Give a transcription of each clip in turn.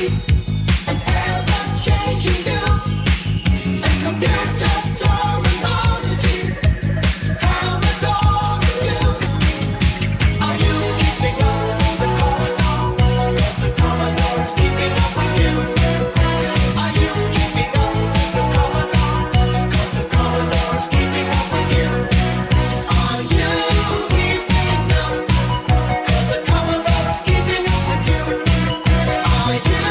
and ever-changing news and computer terminology. Commodore news. Are you keeping up with the Commodore? 'Cause the Commodore is keeping up with you. Are you keeping up with the Commodore? 'Cause the Commodore is keeping up with you. Are you keeping up? 'Cause the Commodore is keeping up with you. Are you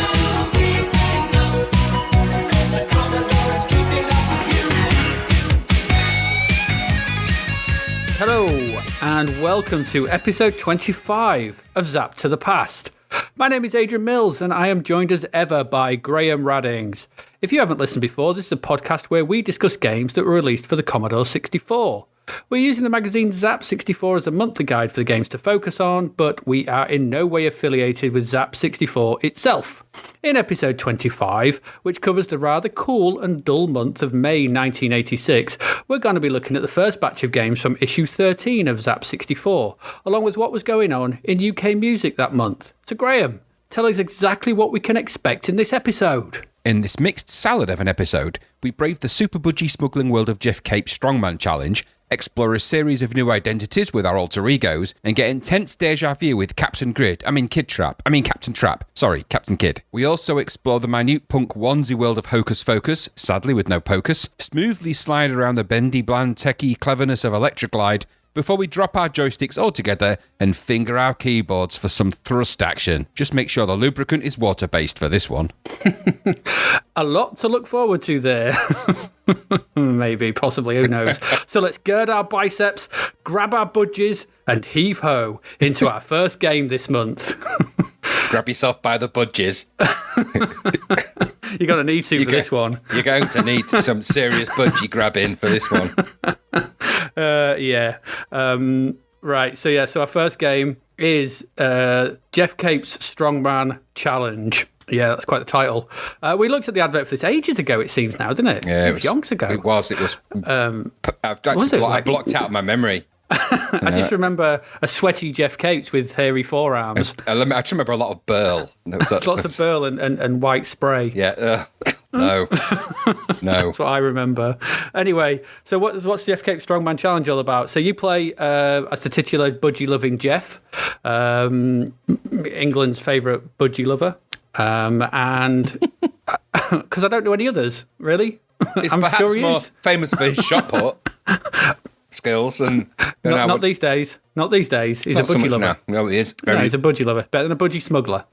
keeping up? 'Cause the Commodore is keeping up with you. Hello, and welcome to episode 25 of Zapped to the Past. My name is Adrian Mills, and I am joined as ever by Graham Raddings. If you haven't listened before, this is a podcast where we discuss games that were released for the Commodore 64. We're using the magazine Zapped 64 as a monthly guide for the games to focus on, but we are in no way affiliated with Zapped 64 itself. In episode 25, which covers the rather cool and dull month of May 1986, we're going to be looking at the first batch of games from issue 13 of Zapped 64, along with what was going on in UK music that month. So Graham, tell us exactly what we can expect in this episode. In this mixed salad of an episode, we brave the super-budgie smuggling world of Geoff Capes Strongman challenge, explore a series of new identities with our alter egos, and get intense deja vu with Captain Kid. We also explore the minute punk onesie world of Hocus Focus, sadly with no pocus, smoothly slide around the bendy, bland, techie cleverness of Electroglide, before we drop our joysticks altogether and finger our keyboards for some thrust action. Just make sure the lubricant is water-based for this one. A lot to look forward to there. Maybe, possibly, who knows. So let's gird our biceps, grab our budgies, and heave-ho into our first game this month. Grab yourself by the budgies. You're going to need to for this one. You're going to need some serious budgie grabbing for this one. Yeah. Right, so our first game is Geoff Capes Strongman Challenge. Yeah, that's quite the title. We looked at the advert for this ages ago, it seems now, didn't it? Yeah, it was yonks ago. It was. I blocked out of my memory. I just remember a sweaty Geoff Capes with hairy forearms. I just remember a lot of burl. Lots of burl and white spray. Yeah. No. That's what I remember. Anyway, so what's the Geoff Capes Strongman Challenge all about? So you play as the titular budgie-loving Geoff, England's favourite budgie lover, and because I don't know any others, really. He's I'm perhaps sure he more is. famous for his shot put skills and Not these days. Not these days. He's a budgie lover. now. No, he is. No, he's a budgie lover. Better than a budgie smuggler.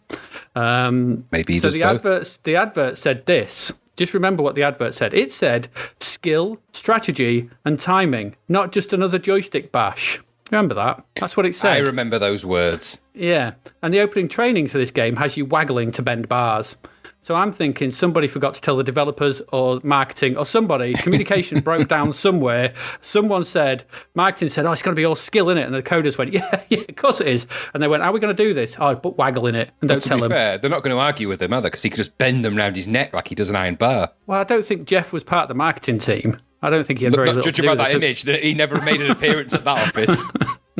Maybe he So does both. the advert said this. Just remember what the advert said. It said skill, strategy, and timing, not just another joystick bash. Remember that? That's what it said. I remember those words. Yeah. And the opening training for this game has you waggling to bend bars. So I'm thinking somebody forgot to tell the developers or marketing or somebody. Communication broke down somewhere. Someone said, marketing said, it's going to be all skill in it. And the coders went, yeah, of course it is. And they went, how are we going to do this? Oh, put waggle in it and don't tell To him. be fair, they're not going to argue with him, are they? Because he could just bend them round his neck like he does an iron bar. Well, I don't think Geoff was part of the marketing team. I don't think he had very little to Judging do by with that it. image, that he never made an appearance at that office.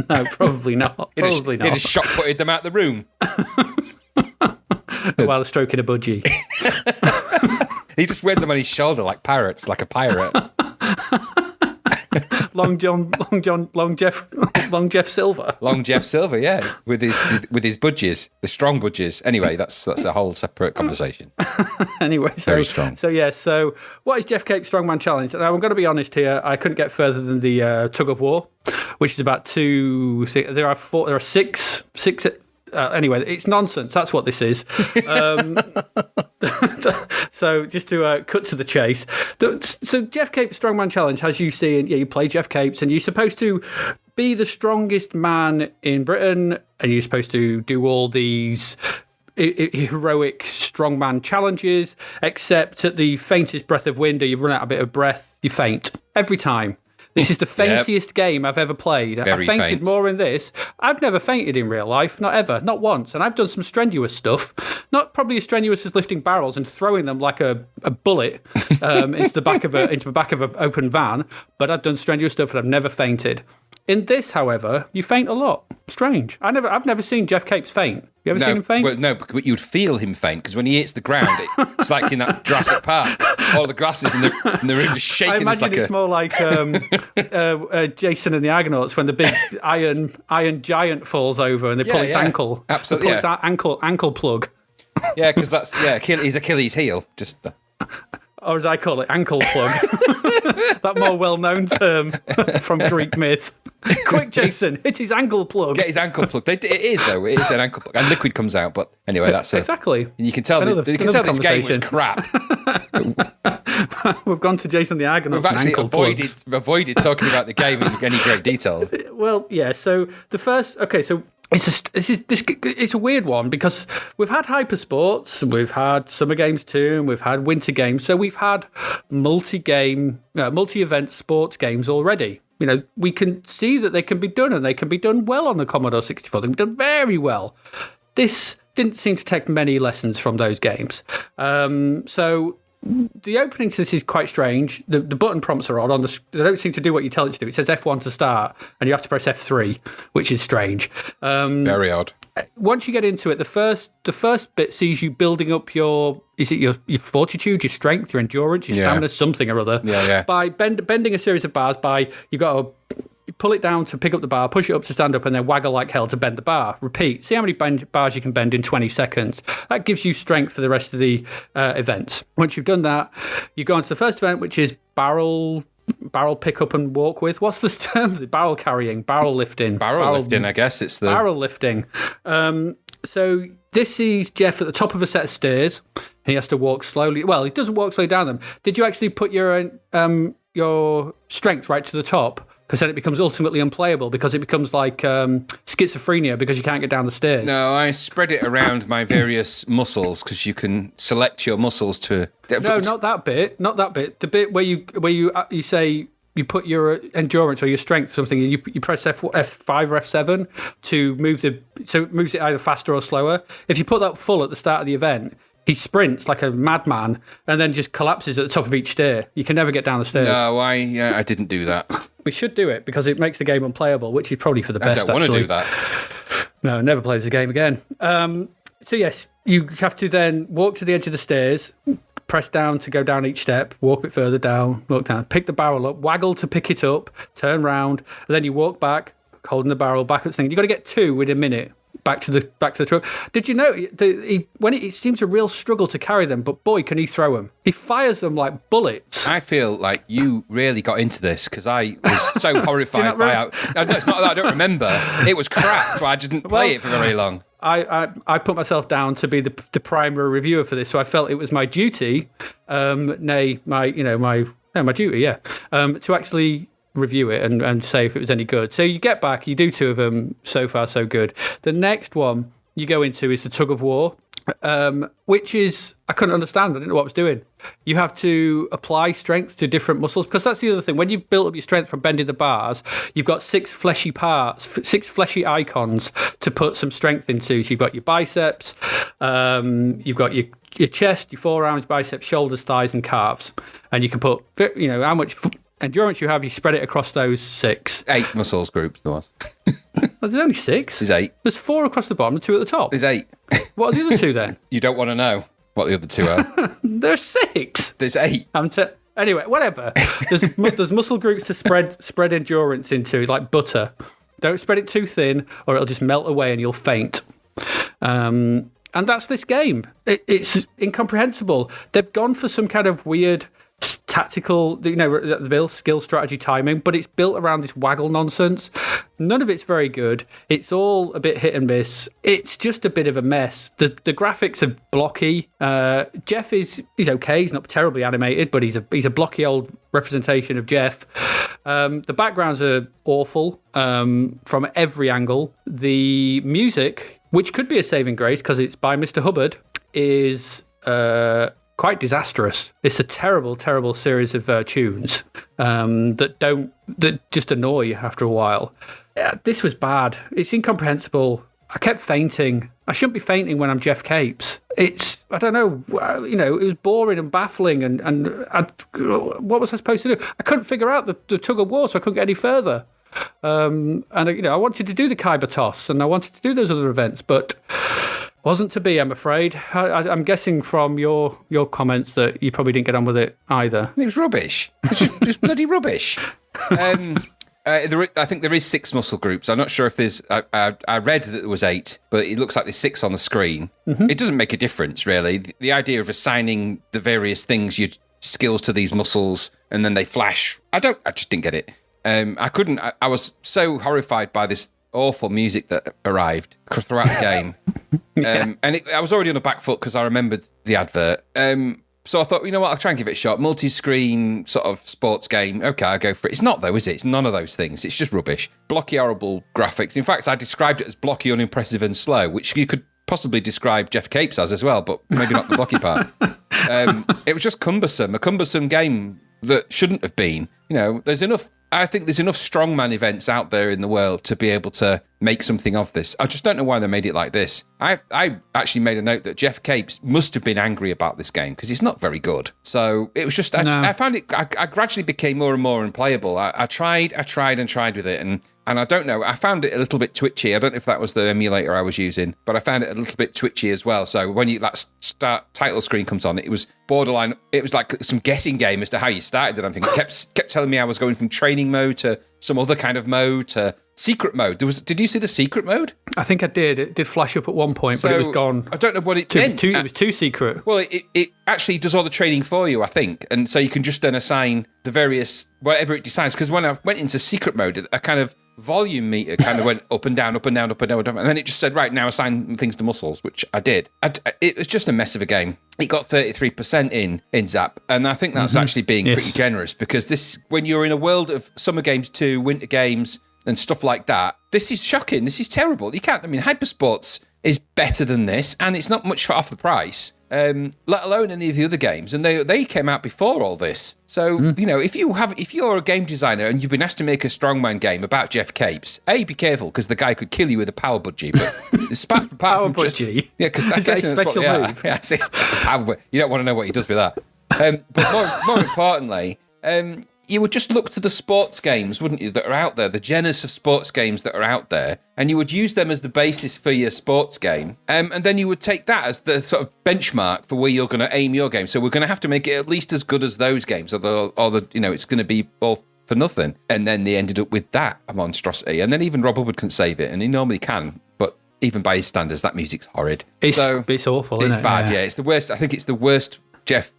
No, probably not. He Probably not. just shot-putted them out the room. While stroking a budgie. He just wears them on his shoulder like pirates, like a pirate. Long Jeff Silver. Long Geoff Silver, yeah, with his budgies, the strong budgies. Anyway, that's a whole separate conversation. Anyway, Very strong. So what is Geoff Capes Strongman Challenge? Now, I'm going to be honest here. I couldn't get further than the Tug of War, which is about there are six. Anyway, it's nonsense. That's what this is. So just to cut to the chase. So Geoff Capes Strongman Challenge has you seeing, you play Geoff Capes and you're supposed to be the strongest man in Britain and you're supposed to do all these heroic strongman challenges, except at the faintest breath of wind or you run out a bit of breath, you faint. Every time. This is the faintest game I've ever played. Very I fainted faint. more in this. I've never fainted in real life, not ever, not once. And I've done some strenuous stuff, not probably as strenuous as lifting barrels and throwing them like a bullet into the back of an open van. But I've done strenuous stuff and I've never fainted. In this, however, you faint a lot. Strange. I've never seen Geoff Capes faint. You ever seen him faint? Well, no, but you'd feel him faint because when he hits the ground, it's like in that Jurassic Park. All the grasses in the room just shaking. I imagine it's more like Jason and the Argonauts when the big iron giant falls over and they pull his ankle. Absolutely, they pull his ankle plug. Yeah, because that's he's Achilles' heel. Just. Or as I call it, ankle plug. That more well-known term from Greek myth. Quick, Jason, hit his ankle plug. Get his ankle plug. It is, though. It is an ankle plug. And liquid comes out. But anyway, that's it. Exactly. You can tell, this game was crap. We've gone to Jason the Argonaut. We've actually avoided talking about the game in any great detail. Well, yeah, so the first... Okay, so... It's a weird one because we've had hypersports, we've had summer games too, and we've had winter games. So we've had multi-event sports games already. You know, we can see that they can be done, and they can be done well on the Commodore 64. They've done very well. This didn't seem to take many lessons from those games. So the opening to this is quite strange. The button prompts are odd. They don't seem to do what you tell it to do. It says F1 to start, and you have to press F3, which is strange. Very odd. Once you get into it, the first bit sees you building up your fortitude, your strength, your endurance, your stamina, something or other. Yeah. By bending a series of bars. You've got to pull it down to pick up the bar, push it up to stand up, and then waggle like hell to bend the bar. Repeat. See how many bars you can bend in 20 seconds. That gives you strength for the rest of the events. Once you've done that, you go on to the first event, which is barrel pick up and walk with. What's the term? Barrel carrying, barrel lifting. Barrel lifting, I guess it's the... Barrel lifting. So this sees Geoff at the top of a set of stairs, and he has to walk slowly. Well, he doesn't walk slowly down them. Did you actually put your strength right to the top? Because then it becomes ultimately unplayable because it becomes like schizophrenia because you can't get down the stairs. No, I spread it around my various muscles because you can select your muscles to... No, not that bit. Not that bit. The bit where you say you put your endurance or your strength or something and you press F5 or F7 to move so it moves it either faster or slower. If you put that full at the start of the event, he sprints like a madman and then just collapses at the top of each stair. You can never get down the stairs. No, I didn't do that. We should do it because it makes the game unplayable, which is probably for the best. I don't want to do that. No, never play this game again. So yes, you have to then walk to the edge of the stairs, press down to go down each step, walk a bit further down, walk down, pick the barrel up, waggle to pick it up, turn round, and then you walk back, holding the barrel back at the thing. You've got to get two within a minute. Back to the truck. Did you know it seems a real struggle to carry them, but boy, can he throw them. He fires them like bullets. I feel like you really got into this because I was so horrified by how... No, it's not that I don't remember. It was crap, so I didn't play it for very long. I put myself down to be the primary reviewer for this, so I felt it was my duty, my duty, to actually review it and say if it was any good. So you get back, you do two of them, so far so good. The next one you go into is the Tug of War, which is, I couldn't understand, I didn't know what I was doing. You have to apply strength to different muscles, because that's the other thing. When you've built up your strength from bending the bars, you've got six fleshy icons to put some strength into. So you've got your biceps, you've got your chest, your forearms, biceps, shoulders, thighs, and calves. And you can put, how much endurance you have, you spread it across those 6. 8 muscles groups there was. Well, there's only 6. There's 8. There's 4 across the bottom and 2 at the top. There's 8. What are the other 2 then? You don't want to know what the other 2 are. There's 6. There's 8. Anyway, whatever. There's muscle groups to spread endurance into, like butter. Don't spread it too thin or it'll just melt away and you'll faint. And that's this game. It's incomprehensible. They've gone for some kind of weird tactical, skill, strategy, timing, but it's built around this waggle nonsense. None of it's very good. It's all a bit hit and miss. It's just a bit of a mess. The graphics are blocky. Geoff he's okay. He's not terribly animated, but he's a blocky old representation of Geoff. The backgrounds are awful from every angle. The music, which could be a saving grace because it's by Mr. Hubbard, is quite disastrous. It's a terrible, terrible series of tunes that just annoy you after a while. This was bad. It's incomprehensible. I kept fainting. I shouldn't be fainting when I'm Geoff Capes. I don't know, it was boring and baffling and what was I supposed to do? I couldn't figure out the Tug of War, so I couldn't get any further. And I wanted to do the Kyber toss, and I wanted to do those other events, but wasn't to be, I'm afraid. I'm guessing from your comments that you probably didn't get on with it either. It was rubbish. It's just bloody rubbish. I think there is 6 muscle groups. I'm not sure if there's. I read that there was 8, but it looks like there's 6 on the screen. Mm-hmm. It doesn't make a difference, really. The idea of assigning the various things, your skills to these muscles, and then they flash. I just didn't get it. I couldn't. I was so horrified by this awful music that arrived throughout the game. I was already on the back foot because I remembered the advert. So I thought, you know what, I'll try and give it a shot. Multi-screen sort of sports game. Okay, I'll go for it. It's not, though, is it? It's none of those things. It's just rubbish. Blocky, horrible graphics. In fact, I described it as blocky, unimpressive, and slow, which you could possibly describe Geoff Capes as well, but maybe not the blocky part. It was just cumbersome. A cumbersome game that shouldn't have been. I think there's enough strongman events out there in the world to be able to make something of this. I just don't know why they made it like this. I actually made a note that Geoff Capes must have been angry about this game because it's not very good. So it was just, I found it, I gradually became more and more unplayable. I tried with it, and I don't know, I found it a little bit twitchy. I don't know if that was the emulator I was using, but I found it a little bit twitchy as well. So when that start title screen comes on, it was borderline, it was like some guessing game as to how you started it. I'm thinking, it kept telling me I was going from training mode to some other kind of mode to secret mode. Did you see the secret mode? I think I did. It did flash up at one point, but it was gone. I don't know what it meant. It was too secret. Well, it actually does all the training for you, I think. And so you can just then assign the various, whatever it decides. Because when I went into secret mode, a kind of volume meter kind of went up and down, up and down, up and down, up and down. And then it just said, right, now assign things to muscles, which I did. It was just a mess of a game. It got 33% in Zap, and I think that's actually being pretty generous, because this, when you're in a world of summer games 2, winter games, and stuff like that, this is shocking. This is terrible. You can't, Hypersports is better than this, and it's not much off the price, let alone any of the other games, and they came out before all this. So, if you're a game designer and you've been asked to make a strongman game about Geoff Capes, be careful, because the guy could kill you with a power budgie. But apart from budgie? Because I guess that's what, you don't want to know what he does with that. But more importantly, you would just look to the sports games, wouldn't you, that are out there, the genus of sports games that are out there, and you would use them as the basis for your sports game, and then you would take that as the sort of benchmark for where you're going to aim your game. So we're going to have to make it at least as good as those games, or it's going to be all for nothing. And then they ended up with that, a monstrosity. And then even Rob Hubbard can save it, and he normally can, but even by his standards, that music's horrid. It's awful, isn't it? It's bad, yeah. It's the worst. I think it's the worst Geoff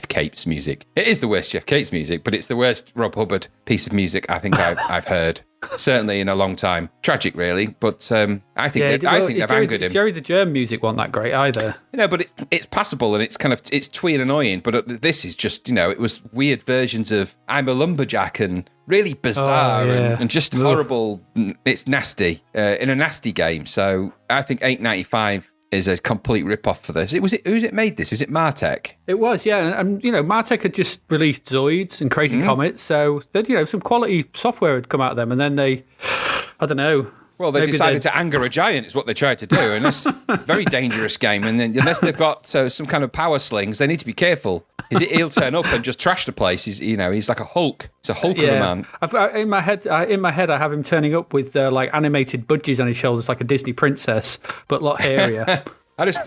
Capes music. It is the worst Geoff Capes music, but it's the worst Rob Hubbard piece of music I think I've heard, certainly in a long time. Tragic, really, but I think they've angered him. Jerry the Germ music wasn't that great either. But it's passable, and it's twee and annoying. But this is just, it was weird versions of I'm a Lumberjack and really bizarre and just horrible. It's nasty in a nasty game. So I think $8.95 is a complete rip-off for this. Who's it made this? Was it Martech? It was, yeah. And, Martech had just released Zoids and Crazy Comets, so some quality software had come out of them, and then they, I don't know. Well, they decided to anger a giant is what they tried to do, and that's a very dangerous game. And then unless they've got some kind of power slings, they need to be careful. He'll turn up and just trash the place. He's like a Hulk. He's a Hulk of a man. In my head, I have him turning up with like animated budgies on his shoulders, like a Disney princess, but a lot hairier.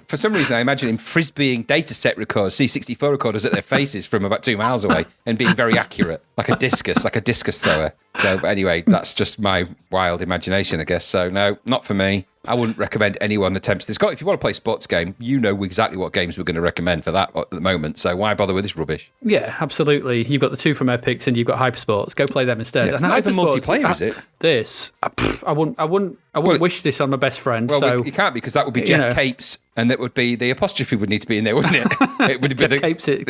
For some reason, I imagine him frisbeeing data set recorders, C64 recorders at their faces from about 2 miles away and being very accurate, like a discus thrower. So anyway, that's just my wild imagination, I guess. So no, not for me. I wouldn't recommend anyone attempts this. If you want to play a sports game, you know exactly what games we're going to recommend for that at the moment. So why bother with this rubbish? Yeah, absolutely. You've got the 2 from Epics and you've got Hypersports. Go play them instead. Yeah, it's not even multiplayer, is it? I wouldn't wish this on my best friend. Well, you can't, because that would be Geoff Capes, and that would be the apostrophe would need to be in there, wouldn't it? It would be Geoff Capes it.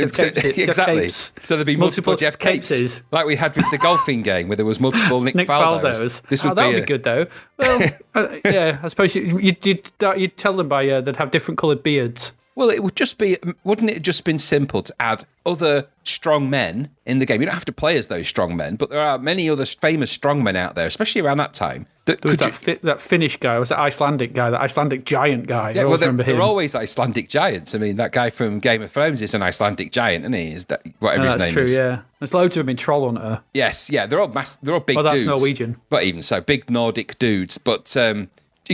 Exactly. So there'd be multiple Geoff Capes, like we had with the golfing game, where there was multiple Nick Faldos. This would that would be good, though. Well, I suppose you'd tell them by they'd have different coloured beards. Well, it would just be, wouldn't it have just been simple to add other strong men in the game? You don't have to play as those strong men, but there are many other famous strong men out there, especially around that time. There was that Finnish guy, was that Icelandic guy, that Icelandic giant guy. Yeah, well, they're always Icelandic giants. I mean, that guy from Game of Thrones is an Icelandic giant, isn't he? Is that whatever his name is? Yeah. There's loads of them in Trollhunter. Yes, yeah, they're all big Well, that's dudes. Norwegian. But even so, big Nordic dudes. But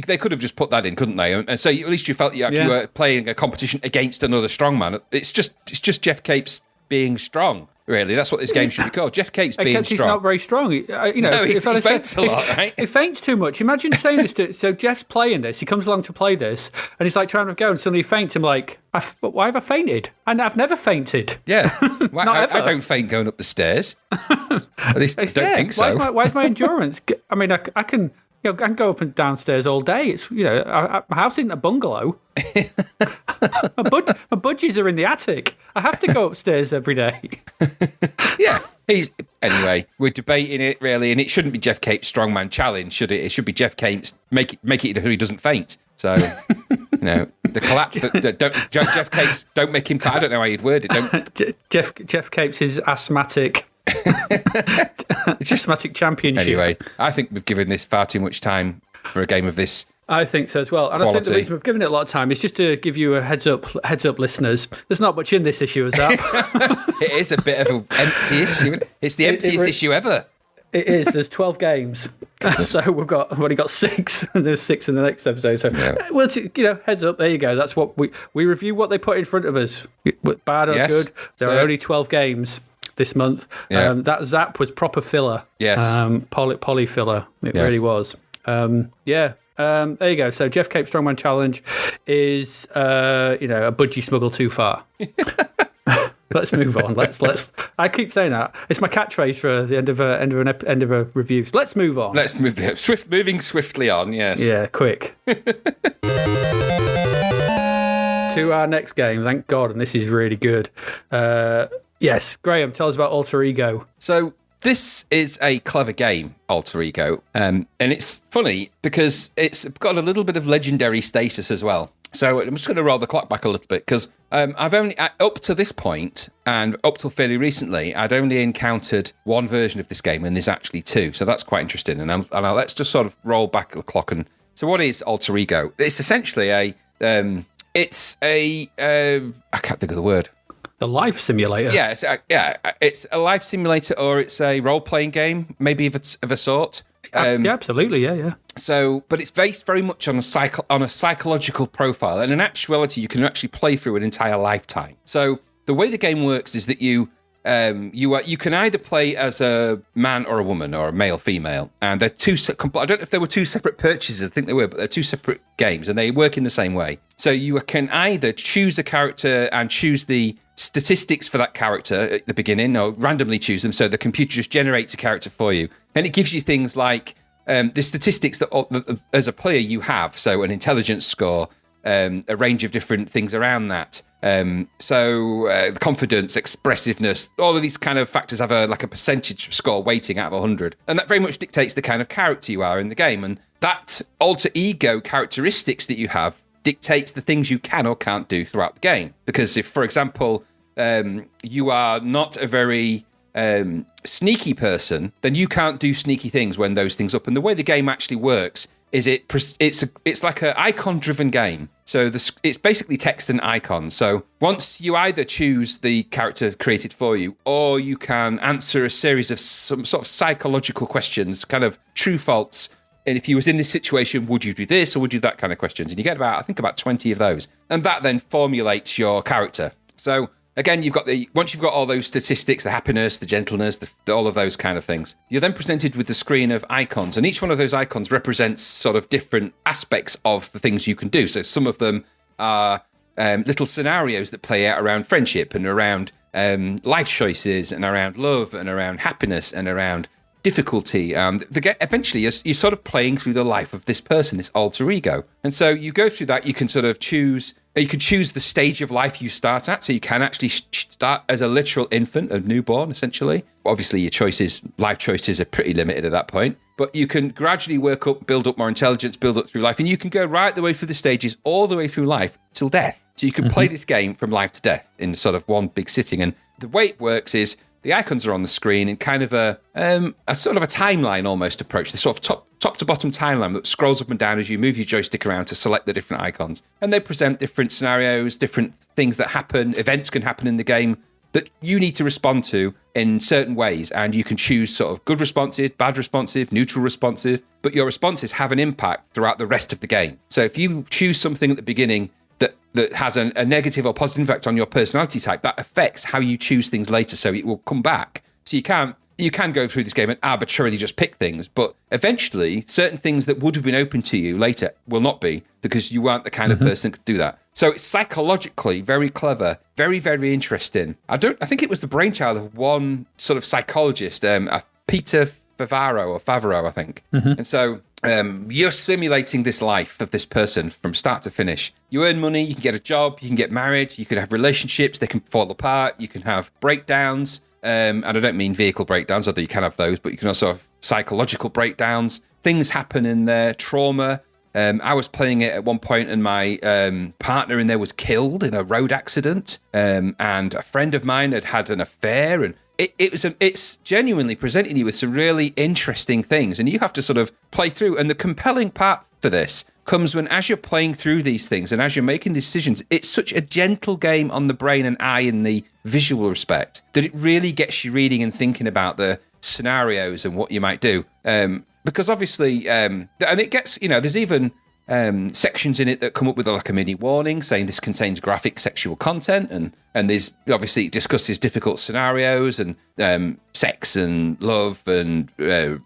they could have just put that in, couldn't they? And so at least you felt you were playing a competition against another strongman. It's just Geoff Capes being strong. Really, that's what this game should be called. Geoff Capes being Except strong. he's not very strong. He faints a lot, right? He faints too much. Imagine saying this so Jeff's playing this. He comes along to play this, and he's like trying to go, and suddenly he faints. I'm like, but why have I fainted? And I've never fainted. Yeah, I don't faint going up the stairs. At least I don't think so. Why is my endurance? I mean, I can. I can go up and downstairs all day. It's my house isn't a bungalow. my budgies are in the attic. I have to go upstairs every day. Yeah. Anyway, we're debating it really, and it shouldn't be Geoff Capes Strongman Challenge, should it? It should be Geoff Capes make it who he doesn't faint. So the collapse. Geoff Capes, don't make him. I don't know how you'd word it. Geoff Capes is asthmatic. It's just asthmatic championship. Anyway, I think we've given this far too much time for a game of this. I think so as well. And quality. I think the reason we've given it a lot of time is just to give you a heads up, listeners. There's not much in this issue of Zap. It is a bit of an empty issue. It's the emptiest issue ever. It is. There's 12 games. So we've only got 6. And there's 6 in the next episode. So, well, heads up. There you go. That's what we review what they put in front of us. Bad or good. There are only 12 games this month. Yeah. That Zap was proper filler. Yes. Poly filler. It really was. There you go. So Geoff Capes Strongman Challenge is a budgie smuggle too far. Let's move on. Let's. I keep saying that. It's my catchphrase for the end of a review. So let's move on. Let's move. Moving swiftly on. Yes. Yeah. Quick. To our next game. Thank God, and this is really good. Yes, Graham, tell us about Alter Ego. So this is a clever game, Alter Ego, and it's funny because it's got a little bit of legendary status as well. So I'm just going to roll the clock back a little bit because I've only, up to this point and up till fairly recently, I'd only encountered one version of this game, and there's actually 2. So that's quite interesting. And let's just sort of roll back the clock. And so what is Alter Ego? It's essentially I can't think of the word. The life simulator. Yeah, it's a life simulator, or it's a role-playing game, maybe of a sort. Yeah, absolutely, yeah. So, but it's based very much on a psychological profile, and in actuality, you can actually play through an entire lifetime. So, the way the game works is that you can either play as a man or a woman, or a male, female, and they're two. I don't know if there were 2 separate purchases. I think they were, but they're 2 separate games, and they work in the same way. So, you can either choose a character and choose the statistics for that character at the beginning, or randomly choose them, so the computer just generates a character for you, and it gives you things like the statistics that as a player you have, so an intelligence score, a range of different things around that, confidence, expressiveness, all of these kind of factors have a percentage score weighting out of 100, and that very much dictates the kind of character you are in the game, and that alter ego characteristics that you have dictates the things you can or can't do throughout the game. Because if, for example, you are not a very sneaky person, then you can't do sneaky things when those things up. And the way the game actually works is it's like an icon-driven game. So it's basically text and icons. So once you either choose the character created for you, or you can answer a series of some sort of psychological questions, kind of true false. And if you was in this situation, would you do this or would you do that kind of questions? And you get about 20 of those. And that then formulates your character. So again, once you've got all those statistics, the happiness, the gentleness, all of those kind of things, you're then presented with the screen of icons. And each one of those icons represents sort of different aspects of the things you can do. So some of them are little scenarios that play out around friendship and around life choices and around love and around happiness and around difficulty. Eventually, you're sort of playing through the life of this person, this alter ego. And so you go through that, you can sort of choose the stage of life you start at. So you can actually start as a literal infant, a newborn, essentially. Obviously, your life choices are pretty limited at that point. But you can gradually work up, build up more intelligence, build up through life. And you can go right the way through the stages, all the way through life, till death. So you can play this game from life to death in sort of one big sitting. And the way it works is the icons are on the screen in kind of a sort of a timeline almost approach. The sort of top to bottom timeline that scrolls up and down as you move your joystick around to select the different icons. And they present different scenarios, different things that happen, events can happen in the game that you need to respond to in certain ways. And you can choose sort of good responsive, bad responsive, neutral responsive, but your responses have an impact throughout the rest of the game. So if you choose something at the beginning that has a negative or positive impact on your personality type, that affects how you choose things later. So it will come back. So you can go through this game and arbitrarily just pick things, but eventually certain things that would have been open to you later will not be, because you weren't the kind of person that could do that. So it's psychologically very clever, very, very interesting. I think it was the brainchild of one sort of psychologist, Peter Favaro, I think. And so you're simulating this life of this person from start to finish. You earn money, you can get a job, you can get married, you can have relationships, they can fall apart, you can have breakdowns. And I don't mean vehicle breakdowns, although you can have those, but you can also have psychological breakdowns. Things happen in there, trauma. I was playing it at one point and my partner in there was killed in a road accident. And a friend of mine had an affair, and it's genuinely presenting you with some really interesting things, and you have to sort of play through. And the compelling part for this comes when, as you're playing through these things and as you're making decisions, it's such a gentle game on the brain and eye in the visual respect that it really gets you reading and thinking about the scenarios and what you might do. Because obviously, and it gets, there's even sections in it that come up with like a mini warning saying this contains graphic sexual content, and there's obviously it discusses difficult scenarios and sex and love and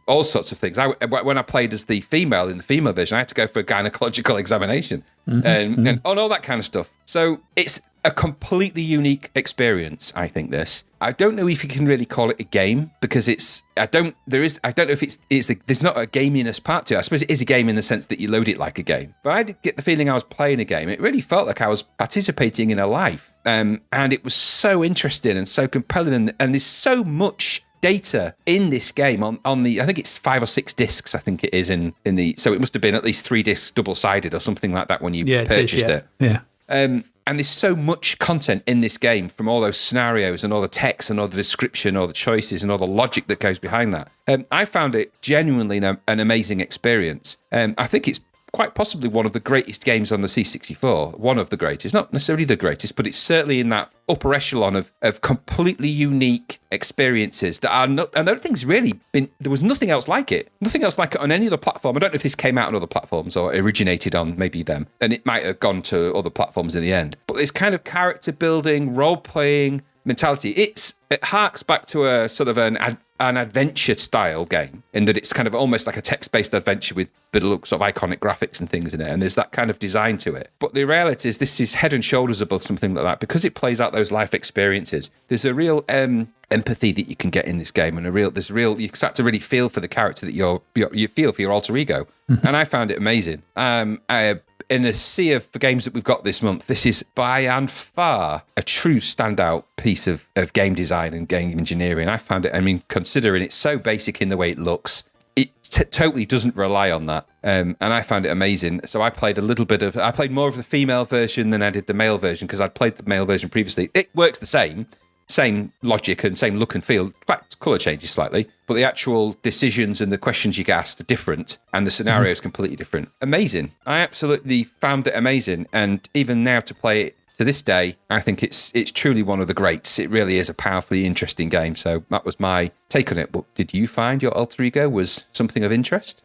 all sorts of things. When I played as the female in the female version, I had to go for a gynecological examination and all that kind of stuff. So it's a completely unique experience, I think. I don't know if you can really call it a game, because I don't know if there's not a gaminess part to it. I suppose it is a game in the sense that you load it like a game, but I did get the feeling I was playing a game. It really felt like I was participating in a life, and it was so interesting and so compelling, and there's so much data in this game on the, I think it's 5 or 6 discs, I think it is in the, so it must have been at least 3 discs double-sided or something like that when you purchased it. Yeah. And there's so much content in this game, from all those scenarios and all the text and all the description, all the choices and all the logic that goes behind that. I found it genuinely an amazing experience. I think it's quite possibly one of the greatest games on the C64. One of the greatest, not necessarily the greatest, but it's certainly in that upper echelon of completely unique experiences that are not, and I don't think it's really been, there was nothing else like it. Nothing else like it on any other platform. I don't know if this came out on other platforms or originated on maybe them, and it might have gone to other platforms in the end. But this kind of character building, role-playing mentality, it harks back to a sort of an adventure style game, in that it's kind of almost like a text-based adventure with the looks of iconic graphics and things in it, and there's that kind of design to it. But the reality is this is head and shoulders above something like that, because it plays out those life experiences. There's a real empathy that you can get in this game, and you start to really feel for the character that you feel for your alter ego. And I found it amazing. In a sea of games that we've got this month, this is by and far a true standout piece of game design and game engineering. I found it, considering it's so basic in the way it looks, it totally doesn't rely on that. And I found it amazing. So I played more of the female version than I did the male version, because I'd played the male version previously. It works the same logic and same look and feel. In fact, colour changes slightly, but the actual decisions and the questions you get asked are different, and the scenario is completely different. Amazing. I absolutely found it amazing, and even now to play it to this day, I think it's truly one of the greats. It really is a powerfully interesting game. So that was my take on it. But did you find your alter ego was something of interest?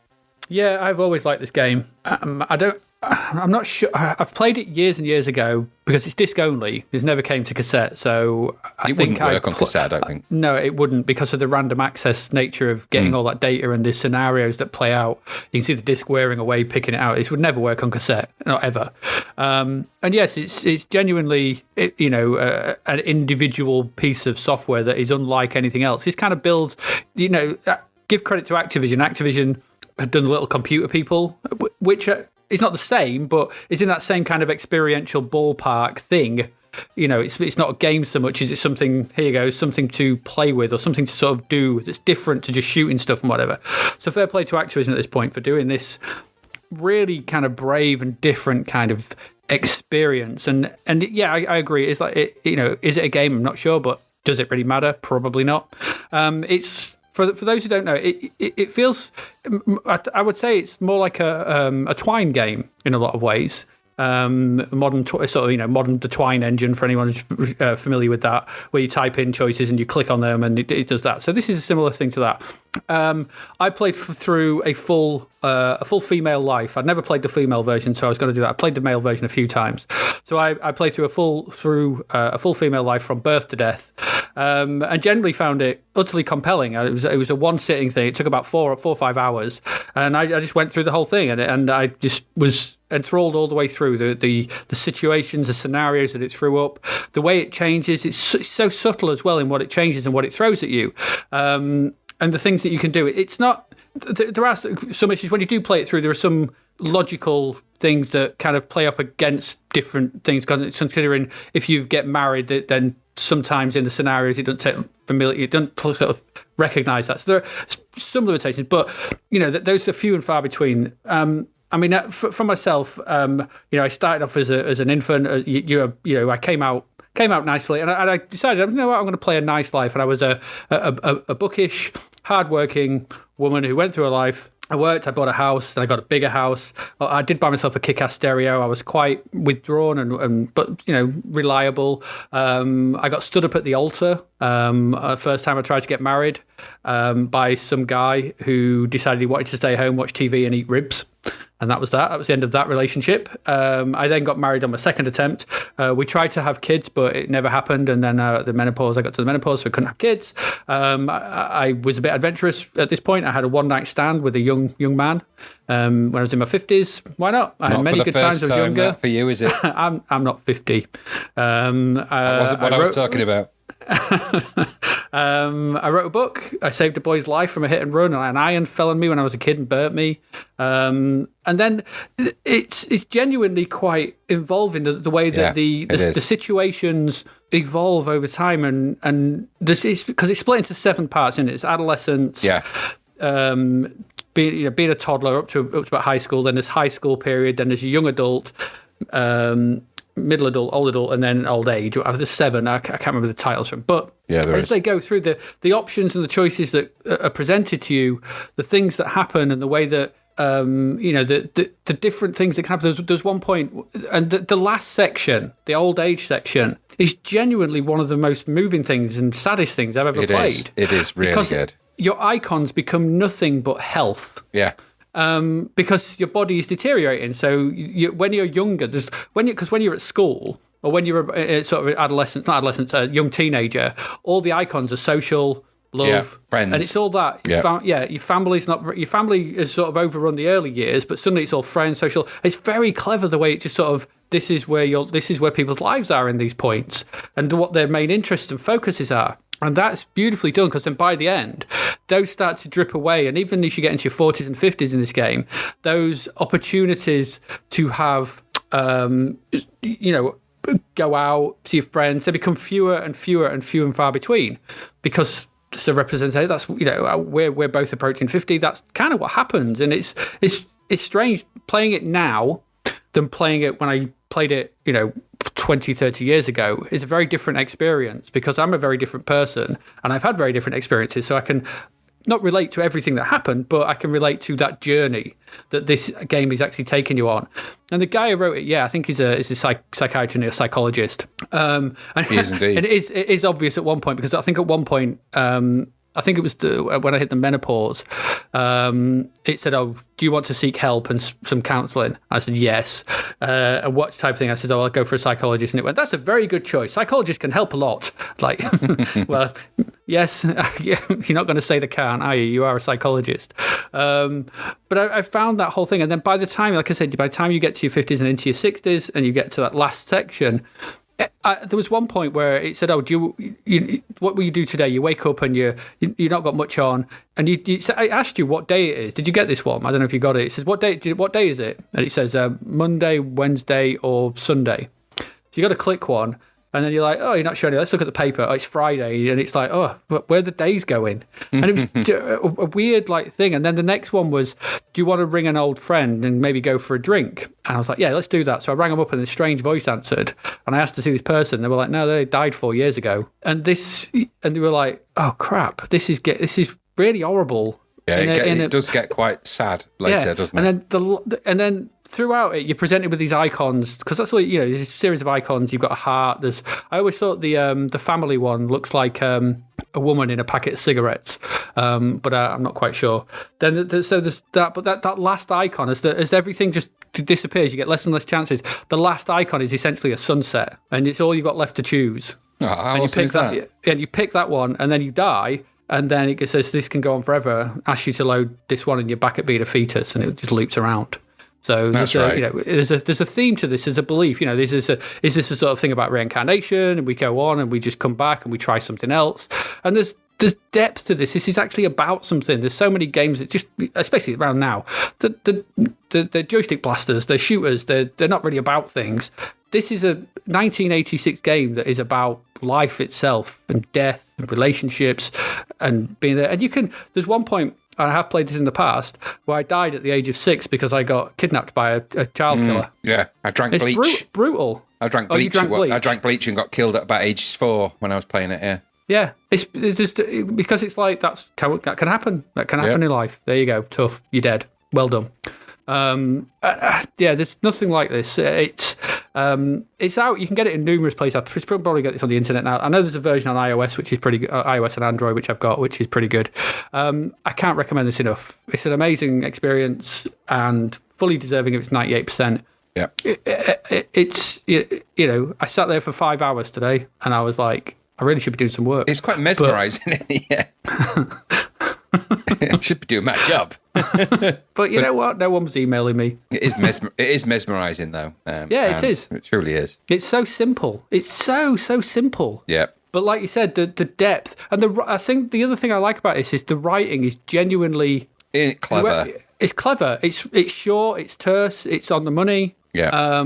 Yeah, I've always liked this game. I'm not sure. I've played it years and years ago, because it's disc only. It never came to cassette, so I think wouldn't work on cassette, I don't think. No, it wouldn't, because of the random access nature of getting all that data and the scenarios that play out. You can see the disc wearing away, picking it out. It would never work on cassette, not ever. And yes, it's genuinely, an individual piece of software that is unlike anything else. This kind of builds, give credit to Activision. Activision had done Little Computer People, which it's not the same, but it's in that same kind of experiential ballpark thing. It's not a game so much as it's something, here you go, something to play with, or something to sort of do that's different to just shooting stuff and whatever. So fair play to Activision at this point for doing this really kind of brave and different kind of experience. And yeah, I agree. It's like, is it a game? I'm not sure, but does it really matter? Probably not. It's for those who don't know, it feels. I would say it's more like a Twine game in a lot of ways. Modern the Twine engine, for anyone who's familiar with that, where you type in choices and you click on them and it does that. So this is a similar thing to that. I played through a full female life. I'd never played the female version, so I was going to do that. I played the male version a few times, so I played through a full female life from birth to death, and generally found it utterly compelling. It was a one sitting thing. It took about 4 or 5 hours, and I just went through the whole thing, and I just was enthralled all the way through the situations, the scenarios that it threw up, the way it changes. It's so subtle as well in what it changes and what it throws at you. And the things that you can do. It's not. There are some issues when you do play it through. There are some logical things that kind of play up against different things. Considering if you get married, then sometimes in the scenarios it doesn't take familiar. It doesn't sort of recognise that. So there are some limitations, but those are few and far between. I mean, for myself, I started off as an infant. I came out nicely, and I decided, I'm going to play a nice life. And I was a bookish, hard-working woman who went through her life. I worked, I bought a house, then I got a bigger house. I did buy myself a kick-ass stereo. I was quite withdrawn but reliable. I got stood up at the altar first time I tried to get married by some guy who decided he wanted to stay home, watch TV and eat ribs. And that was that. That was the end of that relationship. I then got married on my second attempt. We tried to have kids, but it never happened. And then I got to the menopause, so I couldn't have kids. I was a bit adventurous at this point. I had a one-night stand with a young man when I was in my 50s. Why not? I had many good times when I was younger. Not for you, is it? I'm not 50. That wasn't what I was talking about. I wrote a book. I saved a boy's life from a hit and run, and an iron fell on me when I was a kid and burnt me. And then it's genuinely quite involving the way that the situations evolve over time, and this is because it's split into 7 parts. In it, it's adolescence, being a toddler up to about high school. Then there's high school period. Then there's a young adult. Middle adult, old adult, and then old age. There's 7. I can't remember the titles from, but as they go through the options and the choices that are presented to you, the things that happen, and the way that the different things that can happen. There's one point, and the last section, the old age section, is genuinely one of the most moving things and saddest things I've ever played. It is really good. Your icons become nothing but health. Yeah. Because your body is deteriorating. So when you're younger, when you're at school, or when you're a sort of young teenager, all the icons are social, love, friends, and it's all that. Your family is sort of overrun the early years, but suddenly it's all friends, social. It's very clever the way it just sort of this is where people's lives are in these points, and what their main interests and focuses are. And that's beautifully done, because then by the end, those start to drip away. And even as you get into your 40s and 50s in this game, those opportunities to have, go out, see your friends, they become fewer and fewer and few and far between, because it's a representative. That's, we're both approaching 50. That's kind of what happens. And it's strange playing it now than playing it when I played it, 20, 30 years ago. Is a very different experience, because I'm a very different person and I've had very different experiences. So I can not relate to everything that happened, but I can relate to that journey that this game is actually taking you on. And the guy who wrote it, I think he's a psychiatrist and a psychologist. And he is indeed. And it is obvious at one point, because I think at one point, I think it was when I hit the menopause, it said, "Oh, do you want to seek help and some counselling?" I said, "Yes." And what type of thing? I said, "Oh, I'll go for a psychologist." And it went, "That's a very good choice. Psychologists can help a lot." Like, well, yes, you're not going to say they can't, are you? You are a psychologist. But I found that whole thing. And then by the time, like I said, by the time you get to your 50s and into your 60s and you get to that last section, there was one point where it said, "Oh, what will you do today? You wake up and you're not got much on." And I asked you what day it is. Did you get this one? I don't know if you got it. It says, "What day is it?" And it says Monday, Wednesday, or Sunday. So you got to click one. And then you're like, oh, you're not showing it. Let's look at the paper. Oh, it's Friday. And it's like, oh, where are the days going? And it was a weird like thing. And then the next one was, do you want to ring an old friend and maybe go for a drink? And I was like, yeah, let's do that. So I rang them up and this strange voice answered. And I asked to see this person. They were like, no, they died 4 years ago. And they were like, oh, crap, this is really horrible. Yeah, it does get quite sad later, doesn't it? And then throughout it, you're presented with these icons because that's what there's a series of icons. You've got a heart. I always thought the family one looks like a woman in a packet of cigarettes, but I'm not quite sure. So there's that, but that last icon, as everything just disappears, you get less and less chances. The last icon is essentially a sunset, and it's all you've got left to choose. Oh, how awesome is that? And you pick that one, and then you die. And then it says this can go on forever. Asks you to load this one, and you're back at being a fetus, and it just loops around. So that's right. There's a theme to this. There's a belief. Is this a sort of thing about reincarnation? And we go on, and we just come back, and we try something else. And there's depth to this. This is actually about something. There's so many games that just, especially around now, the joystick blasters, the shooters, they're not really about things. This is a 1986 game that is about life itself and death and relationships and being there. And there's one point, and I have played this in the past, where I died at the age of 6 because I got kidnapped by a child killer. Yeah, I drank bleach. Brutal. I drank bleach. I drank bleach and got killed at about age 4 when I was playing it, yeah. Yeah, it's just because it's like that can happen. That can happen in life. There you go. Tough. You're dead. Well done. There's nothing like this. It's out. You can get it in numerous places. I should probably get this on the internet now. I know there's a version on iOS, which is pretty good. iOS and Android, which I've got, which is pretty good. I can't recommend this enough. It's an amazing experience and fully deserving of its 98%. Yeah. It's I sat there for 5 hours today, and I was like, I really should be doing some work. It's quite mesmerising, yeah. I should be doing my job. But you know what? No one was emailing me. It is mesmerising, though. It is. It truly is. It's so simple. It's so simple. Yeah. But like you said, the depth. And I think the other thing I like about this is the writing is genuinely... clever. It's clever. It's short, it's terse, it's on the money. Yeah.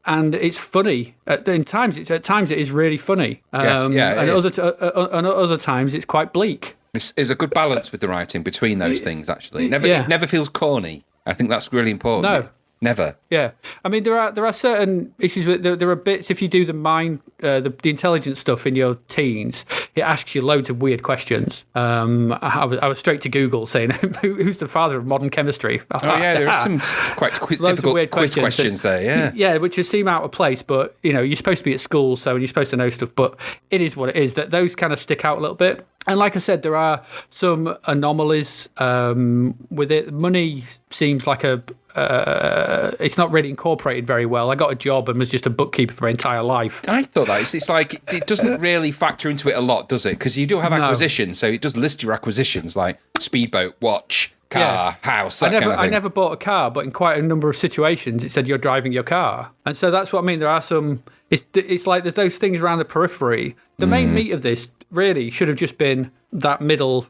And it's funny. At times it is really funny. Yes, yeah, and other times it's quite bleak. This is a good balance with the writing between those things, actually. It never feels corny. I think that's really important. No. Never. Yeah. I mean, there are certain issues with there are bits, if you do the mind, the intelligence stuff in your teens, it asks you loads of weird questions. I was straight to Google saying, who's the father of modern chemistry? Oh, yeah, there are some quite difficult quiz questions there, yeah. Yeah, which just seem out of place, but, you're supposed to be at school, so you're supposed to know stuff, but it is what it is. That those kind of stick out a little bit. And like I said, there are some anomalies with it. Money seems like it's not really incorporated very well. I got a job and was just a bookkeeper for my entire life. I thought that. It's like it doesn't really factor into it a lot, does it? Because you do have acquisitions, so it does list your acquisitions like speedboat, watch, car, house, that kind of thing. I never bought a car, but in quite a number of situations, it said you're driving your car. And so that's what I mean. There are some... It's like there's those things around the periphery. The main meat of this really should have just been that middle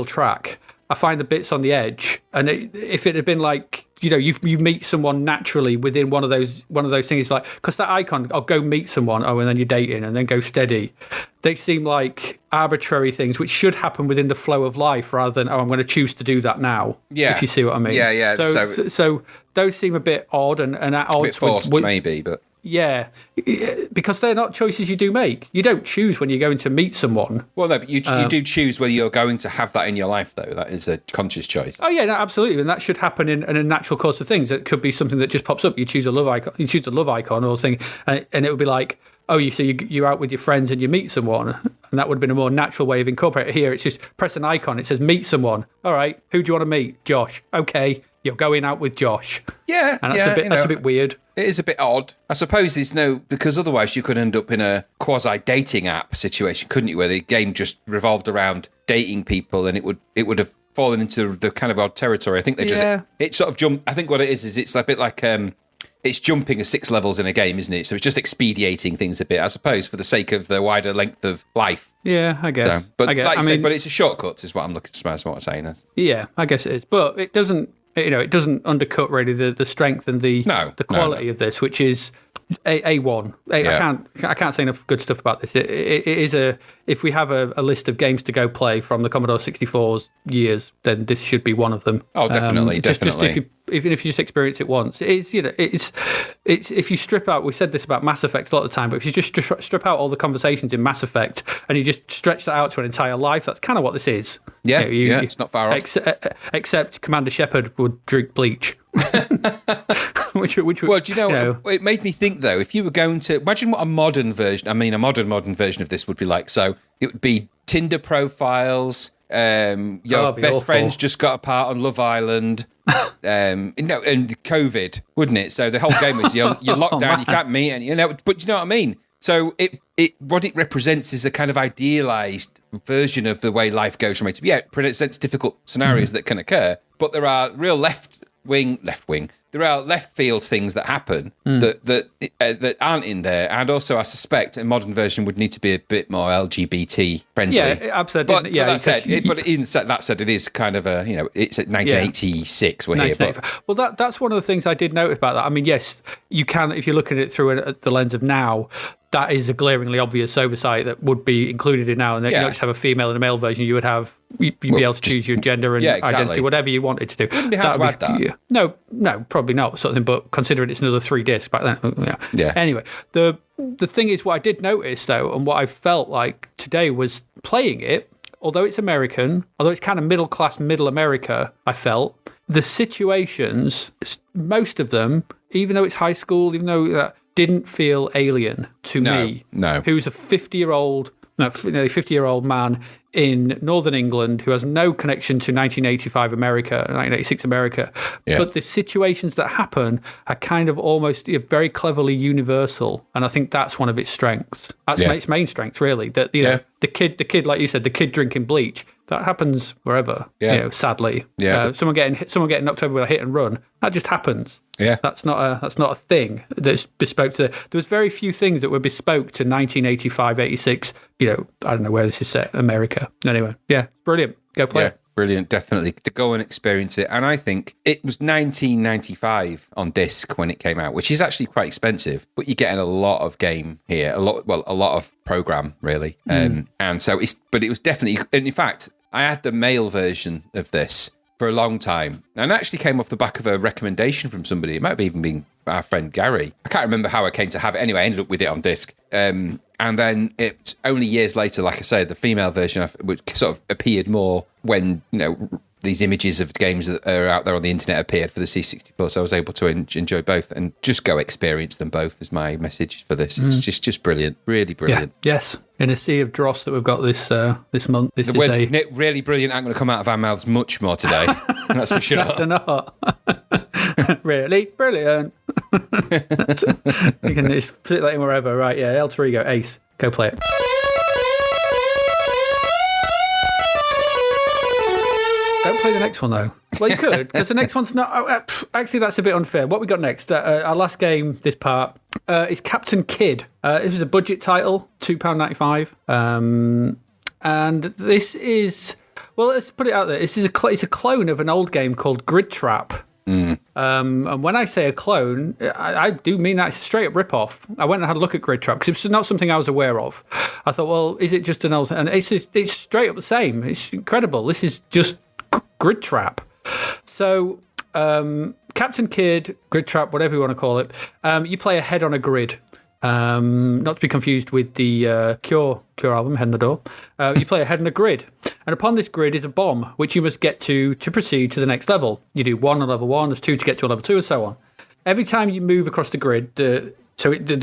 track. I find the bits on the edge, and if it had been like you meet someone naturally within one of those things, like because that icon, go meet someone, and then you're dating, and then go steady. They seem like arbitrary things which should happen within the flow of life, rather than I'm going to choose to do that now. Yeah, if you see what I mean. Yeah. So those seem a bit odd and at odds. A bit forced, maybe, but. Yeah, because they're not choices you do make. You don't choose when you're going to meet someone. Well, no, but you do choose whether you're going to have that in your life, though. That is a conscious choice. Oh, yeah, no, absolutely. And that should happen in a natural course of things. It could be something that just pops up. You choose a love icon, or thing, and it would be like, you're out with your friends and you meet someone. And that would have been a more natural way of incorporating it. Here, it's just press an icon. It says meet someone. All right, who do you want to meet? Josh. Okay, you're going out with Josh. Yeah, and that's a bit weird. It is a bit odd. I suppose because otherwise you could end up in a quasi-dating app situation, couldn't you, where the game just revolved around dating people, and it would have fallen into the kind of odd territory. I think it sort of jumped. I think what it is it's a bit like it's jumping 6 levels in a game, isn't it? So it's just expediting things a bit, I suppose, for the sake of the wider length of life. Yeah, I guess. So, but but it's a shortcut, is what I'm looking. That's what I'm saying. Yeah, I guess it is, but it doesn't. It doesn't undercut really the strength and the quality of this, which is A1. I can't say enough good stuff about this. It is if we have a list of games to go play from the Commodore 64's years, then this should be one of them. Oh, definitely. Even if you just experience it once, it's if you strip out, we said this about Mass Effect a lot of the time, but if you just strip out all the conversations in Mass Effect and you just stretch that out to an entire life, that's kind of what this is. Yeah, it's not far off. Except Commander Shepard would drink bleach. which well, do you know, it made me think though, if you were going to imagine what a modern version of this would be like. So it would be Tinder profiles. Your best awful. friends just got apart on Love Island. And COVID, wouldn't it? So the whole game was you're locked down, you can't meet, and but you know what I mean. So what it represents is a kind of idealized version of the way life goes from A to B. Yeah, it presents difficult scenarios that can occur, but there are real left wing. There are left field things that happen that aren't in there, and also I suspect a modern version would need to be a bit more LGBT friendly. Yeah, absolutely. But that said, it is kind of it's at 1986. We're here, but well, that's one of the things I did notice about that. I mean, yes, you can if you look at it through the lens of now. That is a glaringly obvious oversight that would be included in now, and then you don't just have a female and a male version. You would have you'd be able to choose your gender and identity, whatever you wanted to do. Wouldn't be hard to add that. No, probably not. Something, but considering it's another 3 discs back then. Yeah. Anyway, the thing is, what I did notice though, and what I felt like today was playing it. Although it's American, although it's kind of middle class, middle America, I felt the situations, most of them, even though it's high school, even though didn't feel alien to me. No. Who's a 50-year-old man in Northern England who has no connection to 1985 America, 1986 America. Yeah. But the situations that happen are kind of almost very cleverly universal. And I think that's one of its strengths. That's its main strength, really. That the kid, like you said, the kid drinking bleach, that happens wherever. Yeah. Sadly. Yeah. Someone getting knocked over with a hit and run. That just happens. Yeah. That's not a thing that's bespoke to. There was very few things that were bespoke to 1985, 86. I don't know where this is set. America. Anyway, brilliant. Go play. Yeah, brilliant. Definitely to go and experience it. And I think it was 1995 on disc when it came out, which is actually quite expensive. But you're getting a lot of game here, a lot of program really. And so but it was definitely. And in fact, I had the male version of this for a long time, and actually came off the back of a recommendation from somebody. It might have even been our friend Gary. I can't remember how I came to have it. Anyway, I ended up with it on disc. And then it only years later, like I said, the female version sort of appeared more when these images of games that are out there on the internet appeared for the C64. So I was able to enjoy both and just go experience them both. Is my message for this. It's just brilliant, really brilliant. Yeah. Yes. In a sea of dross that we've got this month. The words really brilliant aren't going to come out of our mouths much more today. That's for sure. They're not. Really brilliant. You can just put that in wherever. Right, yeah. Alter Ego, Ace. Go play it. Don't play the next one, though. Well, you could, because the next one's not... actually, that's a bit unfair. What we got next, our last game, this part, is Captain Kidd. This is a budget title, £2.95. And this is... Well, let's put it out there. This is it's a clone of an old game called Grid Trap. And when I say a clone, I do mean that it's a straight up rip-off. I went and had a look at Grid Trap because it's not something I was aware of. I thought, well, is it just an old... And it's straight up the same. It's incredible. This is just Grid Trap. So, Captain Kidd, Grid Trap, whatever you want to call it, you play a head on a grid. Not to be confused with the Cure album, Head on the Door. You play a head on a grid. And upon this grid is a bomb, which you must get to proceed to the next level. You do 1 on level 1, there's 2 to get to a level 2, and so on. Every time you move across the grid, the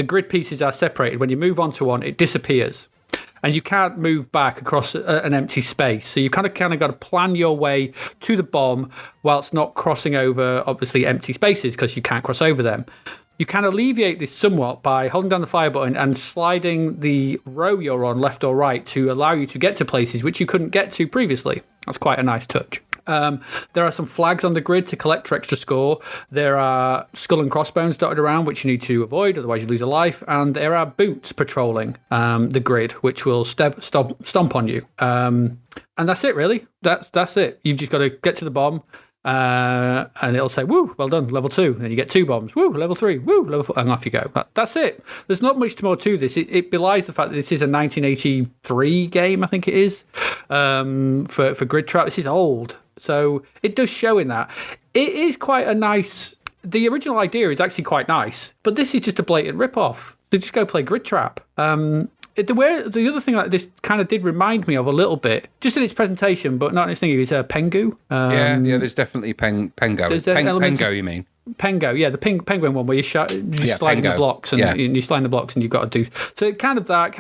grid pieces are separated. When you move onto one, it disappears. And you can't move back across an empty space. So you kind of got to plan your way to the bomb whilst not crossing over, obviously, empty spaces because you can't cross over them. You can alleviate this somewhat by holding down the fire button and sliding the row you're on left or right to allow you to get to places which you couldn't get to previously. That's quite a nice touch. There are some flags on the grid to collect your extra score. There are skull and crossbones dotted around, which you need to avoid, otherwise you lose a life. And there are boots patrolling the grid, which will stomp on you. And that's it, really. That's it. You've just got to get to the bomb. and it'll say, woo, well done, level 2. And you get 2 bombs. Woo, level 3. Woo, level 4. And off you go. That's it. There's not much more to this. It belies the fact that this is a 1983 game, I think it is, for Grid Trap. This is old. So it does show in that. It is quite a nice... The original idea is actually quite nice, but this is just a blatant rip-off. They just go play Grid Trap. The other thing that this kind of did remind me of a little bit, just in its presentation, but not in its thing, is Pengu. Yeah, there's definitely Pengo. Pengo, you mean? Pengo, yeah, the penguin one where you slide in the blocks and you slide in the blocks and you've got to do. So it's kind of that,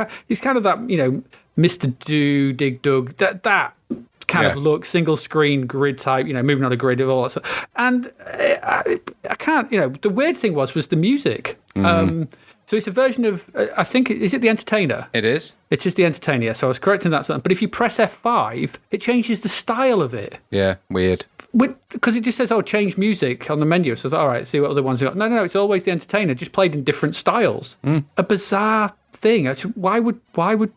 Mr. Do, Dig Dug, that kind of look, single screen grid type, moving on a grid of all that stuff. And I can't, the weird thing was the music. So it's a version of, I think, is it the Entertainer? It is. It is the Entertainer, so I was correct in that. But if you press F5, it changes the style of it. Yeah, weird. Because it just says, change music on the menu. So I thought, all right, see what other ones you got. No, it's always the Entertainer, just played in different styles. A bizarre thing. Why would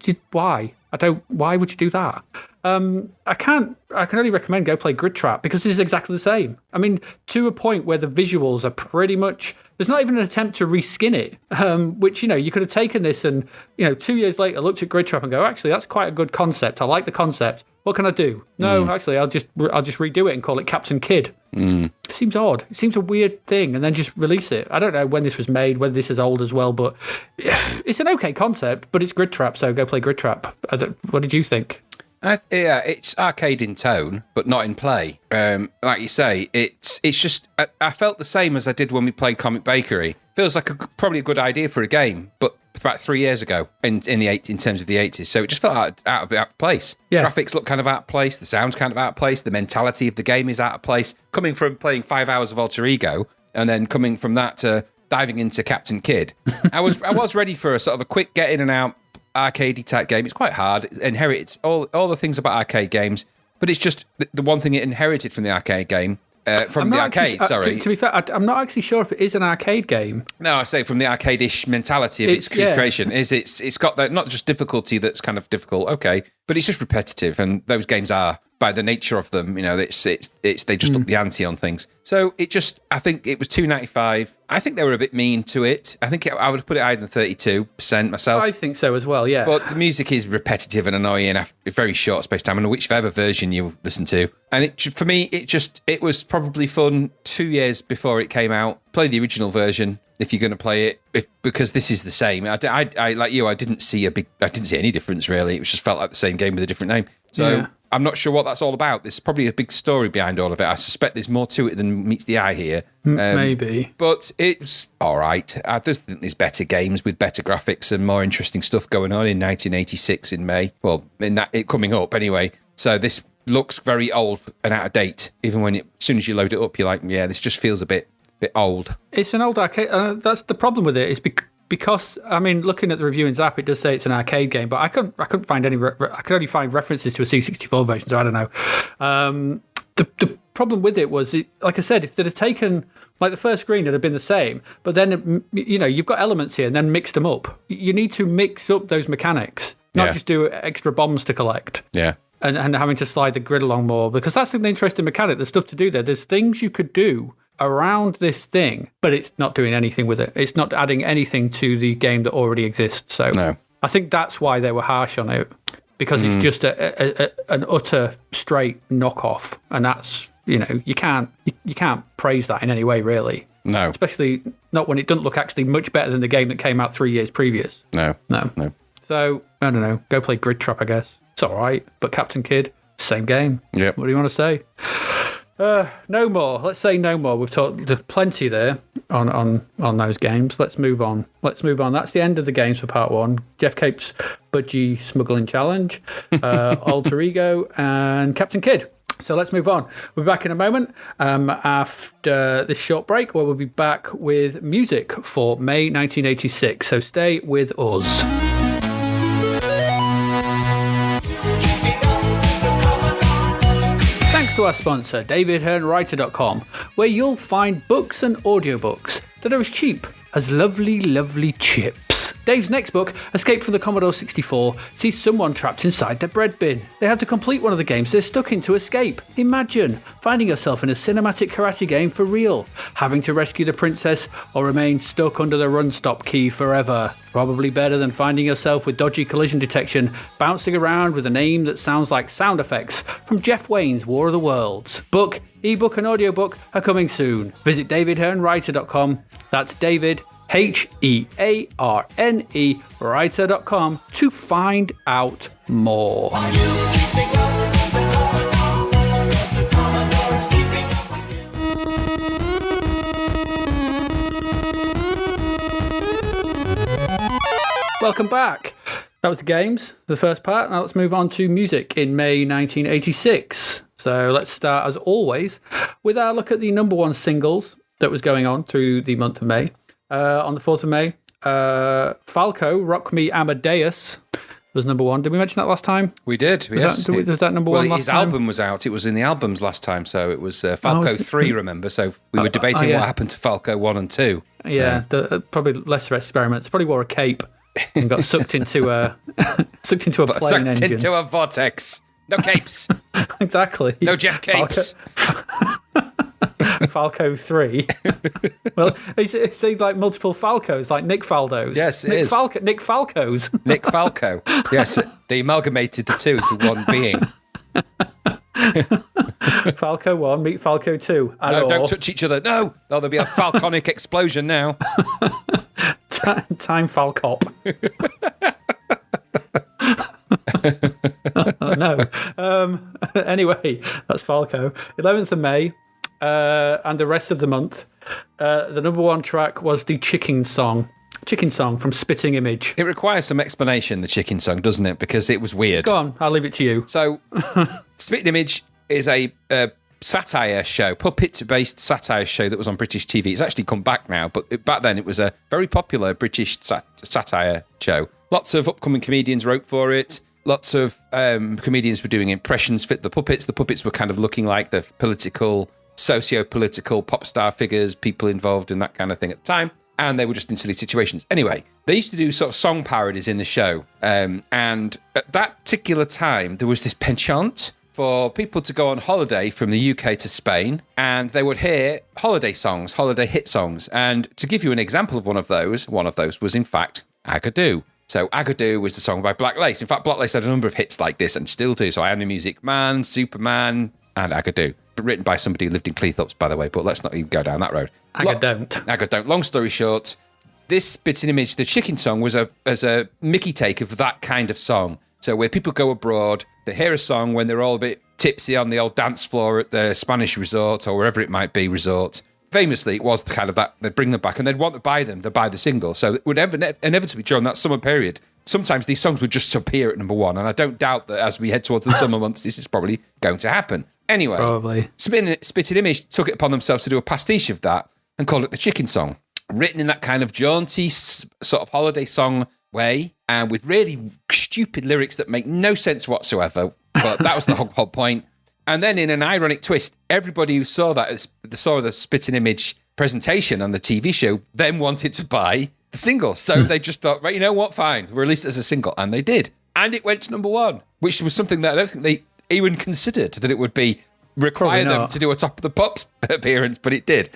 you do that? I can only recommend go play Grid Trap because this is exactly the same. I mean, to a point where the visuals are pretty much... There's not even an attempt to reskin it, which, you could have taken this and, 2 years later looked at Grid Trap and go, actually, that's quite a good concept. I like the concept. What can I do? No, actually, I'll just redo it and call it Captain Kid. It seems odd. It seems a weird thing, and then just release it. I don't know when this was made, whether this is old as well, but it's an okay concept, but it's Grid Trap, so go play Grid Trap. What did you think? It's arcade in tone, but not in play. Like you say, it's just... I felt the same as I did when we played Comic Bakery. Feels like probably a good idea for a game, but about 3 years ago in terms of the 80s. So it just felt out of place. Yeah. Graphics look kind of out of place. The sound's kind of out of place. The mentality of the game is out of place. Coming from playing 5 hours of Alter Ego, and then coming from that to diving into Captain Kid, I was ready for a sort of a quick get in and out arcadey type game. It's quite hard. It inherits all the things about arcade games, but it's just the one thing it inherited from the arcade game. From the arcade, sorry. To be fair, I'm not actually sure if it is an arcade game. No, I say from the arcade-ish mentality of its creation, it's got that not just difficulty that's kind of difficult, okay, but it's just repetitive, and those games are, by the nature of them, they just up the ante on things. So I think it was $2.95. I think they were a bit mean to it. I think I would put it higher than 32% myself. I think so as well, yeah. But the music is repetitive and annoying after a very short space of time, and whichever version you listen to. And for me, it was probably fun 2 years before it came out. Play the original version if you're going to play it, because this is the same. I like you, I didn't see any difference really. It just felt like the same game with a different name. So. Yeah. I'm not sure what that's all about. There's probably a big story behind all of it. I suspect there's more to it than meets the eye here. Maybe. But it's all right. I just think there's better games with better graphics and more interesting stuff going on in 1986 in May. Well, it coming up anyway. So this looks very old and out of date. Even when as soon as you load it up, you're like, yeah, this just feels a bit old. It's an old arcade. That's the problem with it. Is because I mean, looking at the review in Zapped, it does say it's an arcade game, but I couldn't find any. I could only find references to a C64 version, so I don't know. The problem with it was, like I said, if they'd have taken like the first screen, it'd have been the same. But then you've got elements here, and then mixed them up. You need to mix up those mechanics, not just do extra bombs to collect. Yeah. And having to slide the grid along more, because that's an interesting mechanic. There's stuff to do there. There's things you could do around this thing, but it's not doing anything with it. It's not adding anything to the game that already exists. So no. I think that's why they were harsh on it, because it's just an utter straight knockoff, and that's you can't praise that in any way really. No, especially not when it doesn't look actually much better than the game that came out 3 years previous. No. So I don't know. Go play Grid Trap, I guess. It's all right, but Captain Kid, same game. Yep. What do you want to say? No more. Let's say no more. We've talked plenty there on those games. Let's move on. That's the end of the games for part one. Geoff Capes Budgie Smuggling Challenge, Alter Ego, and Captain Kid. So let's move on. We'll be back in a moment after this short break, where we'll be back with music for May 1986. So stay with us. To our sponsor, davidhearnwriter.com, where you'll find books and audiobooks that are as cheap as lovely, lovely chips. Dave's next book, Escape from the Commodore 64, sees someone trapped inside their bread bin. They have to complete one of the games they're stuck in to escape. Imagine finding yourself in a cinematic karate game for real, having to rescue the princess or remain stuck under the run stop key forever. Probably better than finding yourself with dodgy collision detection, bouncing around with a name that sounds like sound effects from Jeff Wayne's War of the Worlds. Book, ebook and audiobook are coming soon. Visit davidhearnwriter.com. That's David, Hearne, writer.com to find out more. Are you keeping up with the Commodore? Yes, the Commodore is keeping up with you. Welcome back. That was the games, the first part. Now let's move on to music in May 1986. So let's start, as always, with our look at the number one singles that was going on through the month of May. On the 4th of May, Falco, Rock Me Amadeus was number one. Did we mention that last time? We did, yes. Was that number one last his time? album was out. It was in the albums last time, so it was Falco 3, remember? So we were debating yeah. what happened to Falco 1 and 2. Yeah, probably lesser experiments. Probably wore a cape and got sucked into a plane engine. Sucked into a vortex. No capes. Exactly. No Geoff Capes. Falco 3. Well, it's like multiple Falcos, like Nick Faldos. Yes, it is. Nick Falcos. Nick Falco. Yes, they amalgamated the two into one being. Falco 1, meet Falco 2. No, don't touch each other. No. Oh, there'll be a falconic explosion now. Time Falcop. Oh, no. Anyway, that's Falco. 11th of May, and the rest of the month, the number one track was the Chicken Song from Spitting Image. It requires some explanation, the chicken song, doesn't it? Because it was weird. Go on, I'll leave it to you. So, Spitting Image is a satire show, puppet-based satire show that was on British TV. It's actually come back now, but back then it was a very popular British satire show. Lots of upcoming comedians wrote for it. Lots of comedians were doing impressions fit the puppets. The puppets were kind of looking like the political, socio-political pop star figures, people involved in that kind of thing at the time. And they were just in silly situations. Anyway, they used to do sort of song parodies in the show. And at that particular time, there was this penchant for people to go on holiday from the UK to Spain, and they would hear holiday songs, holiday hit songs. And to give you an example of one of those was, in fact, Agadoo. So Agadoo was the song by Black Lace. In fact, Black Lace had a number of hits like this and still do. So I Am the Music Man, Superman, and Agadoo. Written by somebody who lived in Cleethorpes, by the way, but let's not even go down that road. Agadoo. Long story short, this Spitting Image, the chicken song, was a Mickey take of that kind of song. So where people go abroad, they hear a song when they're all a bit tipsy on the old dance floor at the Spanish resort or wherever it might be, resort. Famously, it was kind of that. They'd bring them back and they'd want to buy them. They'd buy the single. So it would inevitably, during that summer period, sometimes these songs would just appear at number one. And I don't doubt that as we head towards the summer months, this is probably going to happen. Anyway, probably. Spitting Image took it upon themselves to do a pastiche of that and called it the Chicken Song. Written in that kind of jaunty sort of holiday song way and with really stupid lyrics that make no sense whatsoever. But that was the whole point. And then in an ironic twist, everybody who saw the Spitting Image presentation on the TV show then wanted to buy the single. So they just thought, right, you know what, fine, release it as a single. And they did. And it went to number one, which was something that I don't think they even considered that it would be require them to do a Top of the Pops appearance, but it did.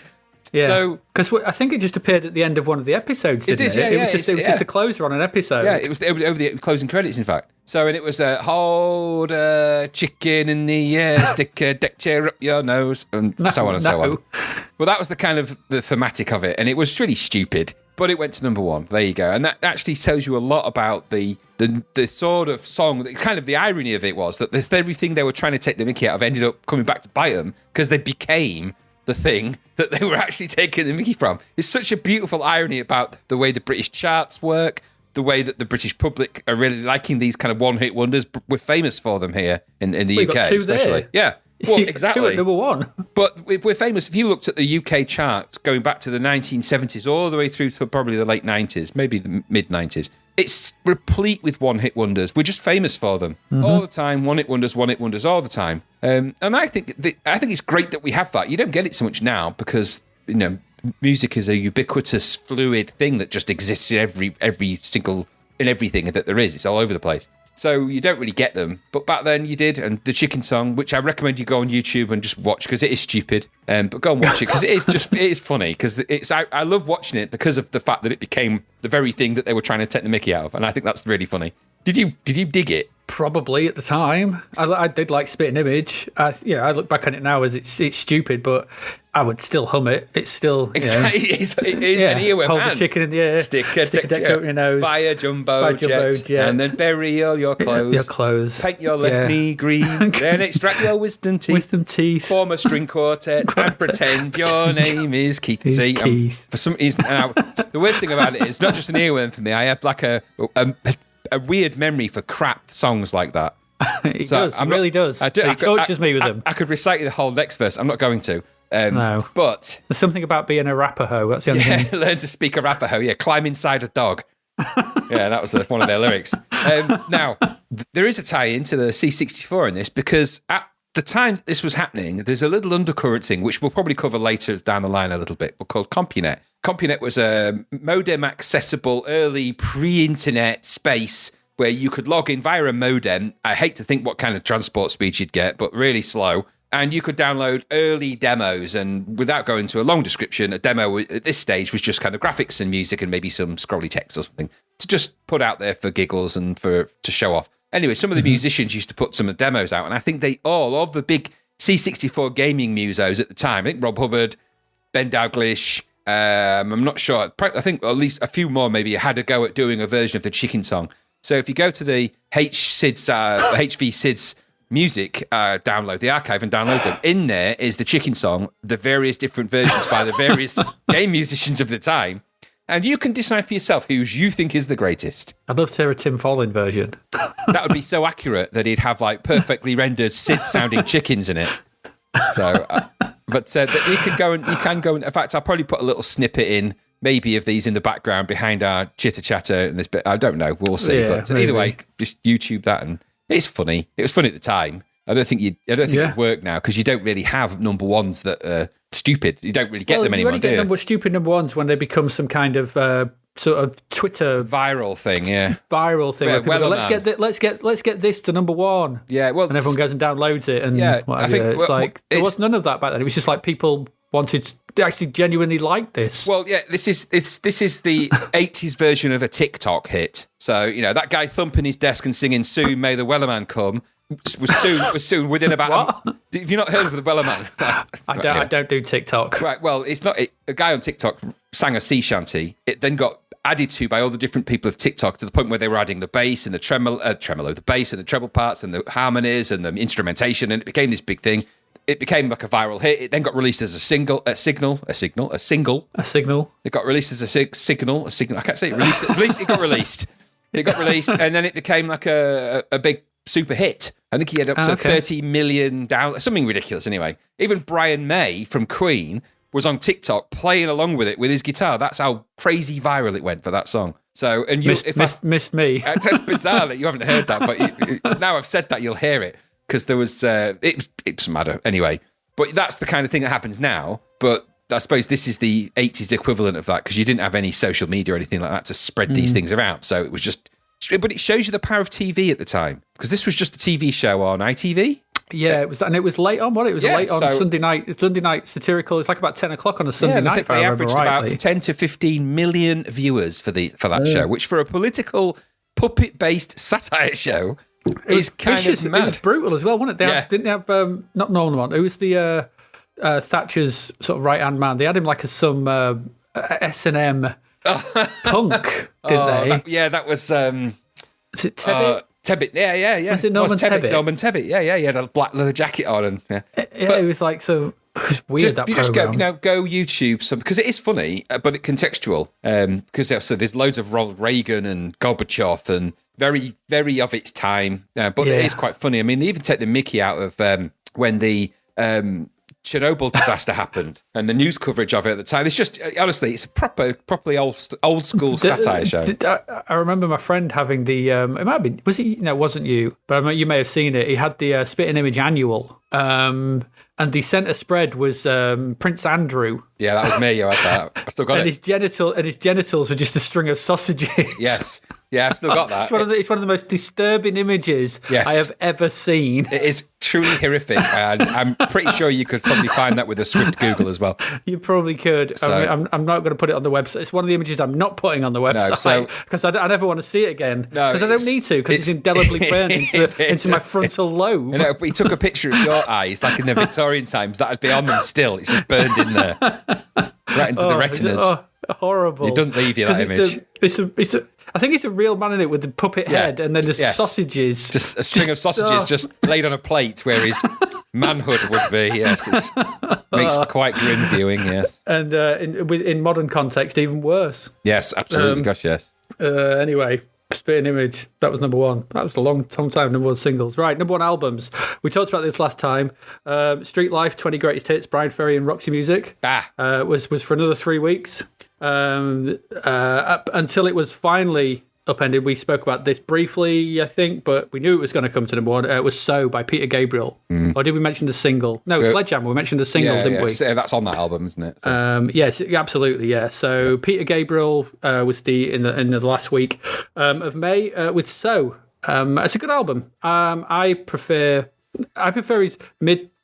Yeah, so because I think it just appeared at the end of one of the episodes. Didn't it? It was just a closer on an episode. Yeah, it was over the closing credits, in fact. So, and it was hold a chicken in the air, stick a deck chair up your nose, and so on and so on. Well, that was the kind of the thematic of it, and it was really stupid. But it went to number one. There you go, and that actually tells you a lot about the sort of song. Kind of the irony of it was that everything they were trying to take the mickey out of ended up coming back to bite them because they became the thing that they were actually taking the mickey from. It's such a beautiful irony about the way the British charts work, the way that the British public are really liking these kind of one-hit wonders. We're famous for them here in the UK, got two especially. there. Yeah. Well, exactly. Two at number one. But we're famous. If you looked at the UK charts going back to the 1970s all the way through to probably the late 90s, maybe the mid-90s, it's replete with one-hit wonders. We're just famous for them all the time. One-hit wonders all the time. And I think it's great that we have that. You don't get it so much now because, you know, music is a ubiquitous, fluid thing that just exists in in everything that there is. It's all over the place. So you don't really get them, but back then you did. And the chicken song, which I recommend you go on YouTube and just watch because it is stupid. But go and watch it because it is funny because I love watching it because of the fact that it became the very thing that they were trying to take the mickey out of, and I think that's really funny. Did you dig it? Probably at the time. I did like Spitting Image. I look back on it now as it's stupid, but I would still hum it. It's still exactly. It is an earworm. Hold the chicken in the air. Stick a deck up your nose. Buy a jumbo jet, and then bury all your clothes. Paint your left knee green. Then extract your wisdom teeth. Form a string quartet and pretend your name is Keith. See, for some reason, now the worst thing about it is not just an earworm for me. I have like a weird memory for crap songs like that. It really does. It tortures me with them. I could recite you the whole next verse. I'm not going to. No. But there's something about being Arapaho. That's the only thing. Learn to speak Arapaho. Yeah, climb inside a dog. Yeah, that was one of their lyrics. Now, there is a tie-in to the C64 in this because at the time this was happening, there's a little undercurrent thing, which we'll probably cover later down the line a little bit, called CompuNet. CompuNet was a modem-accessible, early pre-internet space where you could log in via a modem. I hate to think what kind of transport speed you'd get, but really slow. And you could download early demos, and without going into a long description, a demo at this stage was just kind of graphics and music and maybe some scrolly text or something to just put out there for giggles and to show off. Anyway, some of the musicians used to put some demos out, and I think all of the big C64 gaming musos at the time, I think Rob Hubbard, Ben Dalglish, I'm not sure, I think at least a few more maybe had a go at doing a version of the chicken song. So if you go to the HV SIDS music, download the archive and download them. In there is the chicken song, the various different versions by the various game musicians of the time. And you can decide for yourself whose you think is the greatest. I'd love to hear a Tim Follin version. That would be so accurate that he'd have like perfectly rendered Sid-sounding chickens in it. So, but you can go and. In fact, I'll probably put a little snippet in, maybe of these in the background behind our chitter chatter and this bit. I don't know. We'll see. Yeah, but either way, just YouTube that, and it's funny. It was funny at the time. I don't think it'd work now because you don't really have number ones that are stupid. You don't really get them anymore. You only get stupid number ones when they become some kind of sort of Twitter viral thing. Yeah, viral thing. Let's get this to number one. Yeah, well, and everyone goes and downloads it. And I think there was none of that back then. It was just like people wanted to actually genuinely like this. Well, yeah, this is the 80s version of a TikTok hit. So, that guy thumping his desk and singing "Soon May the Wellerman Come" was soon within about. What? Have you not heard of the Wellerman? I don't do TikTok. Right. Well, it's not a guy on TikTok sang a sea shanty. It then got added to by all the different people of TikTok to the point where they were adding the bass and the tremolo, the bass and the treble parts and the harmonies and the instrumentation, and it became this big thing. It became like a viral hit. It then got released as a single. It got released as a signal. I can't say it released. It got released. It got released, and then it became like a big super hit. I think he had up to 30 million downloads, something ridiculous. Anyway, even Brian May from Queen was on TikTok playing along with it with his guitar. That's how crazy viral it went for that song. So, and missed me. That's bizarre that you haven't heard that, but now I've said that, you'll hear it. Because there was, it doesn't matter anyway. But that's the kind of thing that happens now. But I suppose this is the 80s equivalent of that because you didn't have any social media or anything like that to spread these things around. So it was just, but it shows you the power of TV at the time because this was just a TV show on ITV. Yeah, it was, and it was late on. It was late on Sunday night. Sunday night satirical. It's like about 10 o'clock on a Sunday night. I think they averaged about 10 to 15 million viewers for that show, which for a political puppet-based satire show. It's kind of mad. It was brutal as well, wasn't it? Didn't they have not Nolan one? It was the Thatcher's sort of right-hand man. They had him like some S&M punk, didn't they? That was... is it Tebbit? Tebbit, yeah. Was it Norman Tebbit? Norman Tebbit, yeah. He had a black leather jacket on. And it was like so... Weird, that program. Just go YouTube because it is funny, but it's contextual. Because there's loads of Ronald Reagan and Gorbachev and very, very of its time. But it is quite funny. I mean, they even take the mickey out of when the Chernobyl disaster happened and the news coverage of it at the time. It's just honestly, it's a properly old school satire show. I remember my friend having the. It might have been. Was it? No, it wasn't you. But you may have seen it. He had the Spitting Image annual. And and the centre spread was Prince Andrew. Yeah, that was me. You had that. I still got And it. his genitals were just a string of sausages. Yes. Yeah, I've still got that. It's one of the most disturbing images Yes. I have ever seen. It is truly horrific, and I'm pretty sure you could probably find that with a swift Google as well. You probably could. So- I'm not going to put it on the website. It's one of the images I'm not putting on the website so- because I never want to see it again. No, Because I don't need to, because it's indelibly burned into my frontal lobe. You know, if we took a picture of your eyes, like in the Victorian times, that'd be on them still. It's just burned in there, right into the retinas. Horrible. It doesn't leave you that 'Cause image. I think it's a real man in it with the puppet head and then the Yes. sausages. Just a string of sausages just laid on a plate where his manhood would be. Yes, it makes for quite grim viewing. Yes, And in modern context, even worse. yes, absolutely. Gosh, yes. Anyway, Spitting Image, that was number one. That was a long time, number one singles. Right, number one albums. We talked about this last time. Street Life, 20 Greatest Hits, Brian Ferry and Roxy Music. Was for another 3 weeks. Up until it was finally upended. We spoke about this briefly, I think, but we knew it was going to come to number one. It was So by Peter Gabriel. Or did we mention the single? No, Sledgehammer. We mentioned the single, didn't we? So that's on that album, isn't it? So. Yes, absolutely, yeah. So Peter Gabriel was in the last week of May with So. It's a good album. I prefer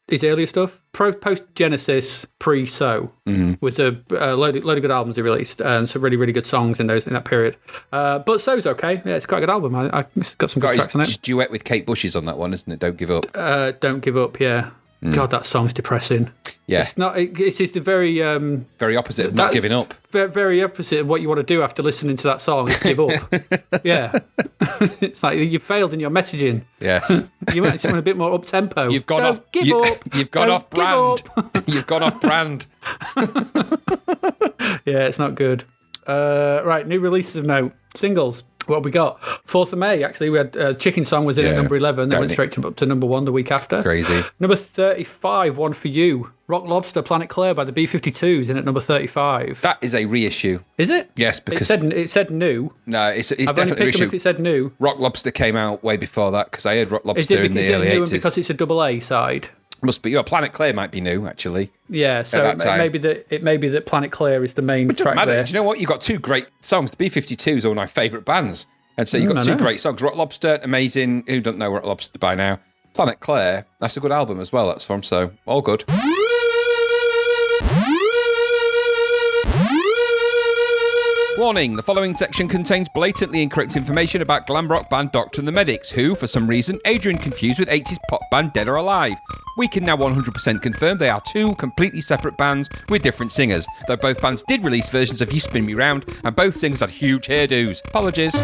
his earlier stuff. Post Genesis, pre So was a load of good albums he released, and some really, really good songs in that period. But So's okay. Yeah, it's quite a good album. It's got some good tracks on His it. duet with Kate Bush is on that one, isn't it? Don't Give Up. Don't Give Up. Yeah. God, that song's depressing. Yeah. It's not. It's just the very very opposite of not giving up. very opposite of what you want to do after listening to that song. Is give up. Yeah. It's like you failed in your messaging. Yes. You want something a bit more up tempo. You've gone off. Give up. You've gone Don't off brand. You've gone off brand. Yeah, it's not good. Right, new releases of note. Singles. What have we got? 4th of May, actually. We had Chicken Song was in at number 11. Then went straight up to number 1 the week after. Crazy. Number 35, One for You. Rock Lobster, Planet Claire by the B-52s in at number 35. That is a reissue. Is it? Yes, because... It said new. No, it's I've only definitely a picked them reissue. if it said new. Rock Lobster came out way before that, because I heard Rock Is Lobster it in the because early it's new and 80s. because it's a double A side? Must be. Planet Claire might be new, actually. Yeah, so that time. it may be that Planet Claire is the main track Matter. there. Do you know what? You've got two great songs. The B-52s are one of my favourite bands. And so you've got two great songs. Rock Lobster, amazing. Who doesn't know Rock Lobster by now? Planet Claire, that's a good album as well, that's from. So, all good. Warning, the following section contains blatantly incorrect information about glam rock band Doctor and the Medics, who, for some reason, Adrian confused with 80s pop band Dead or Alive. We can now 100% confirm they are two completely separate bands with different singers, though both bands did release versions of You Spin Me Round, and both singers had huge hairdos. Apologies.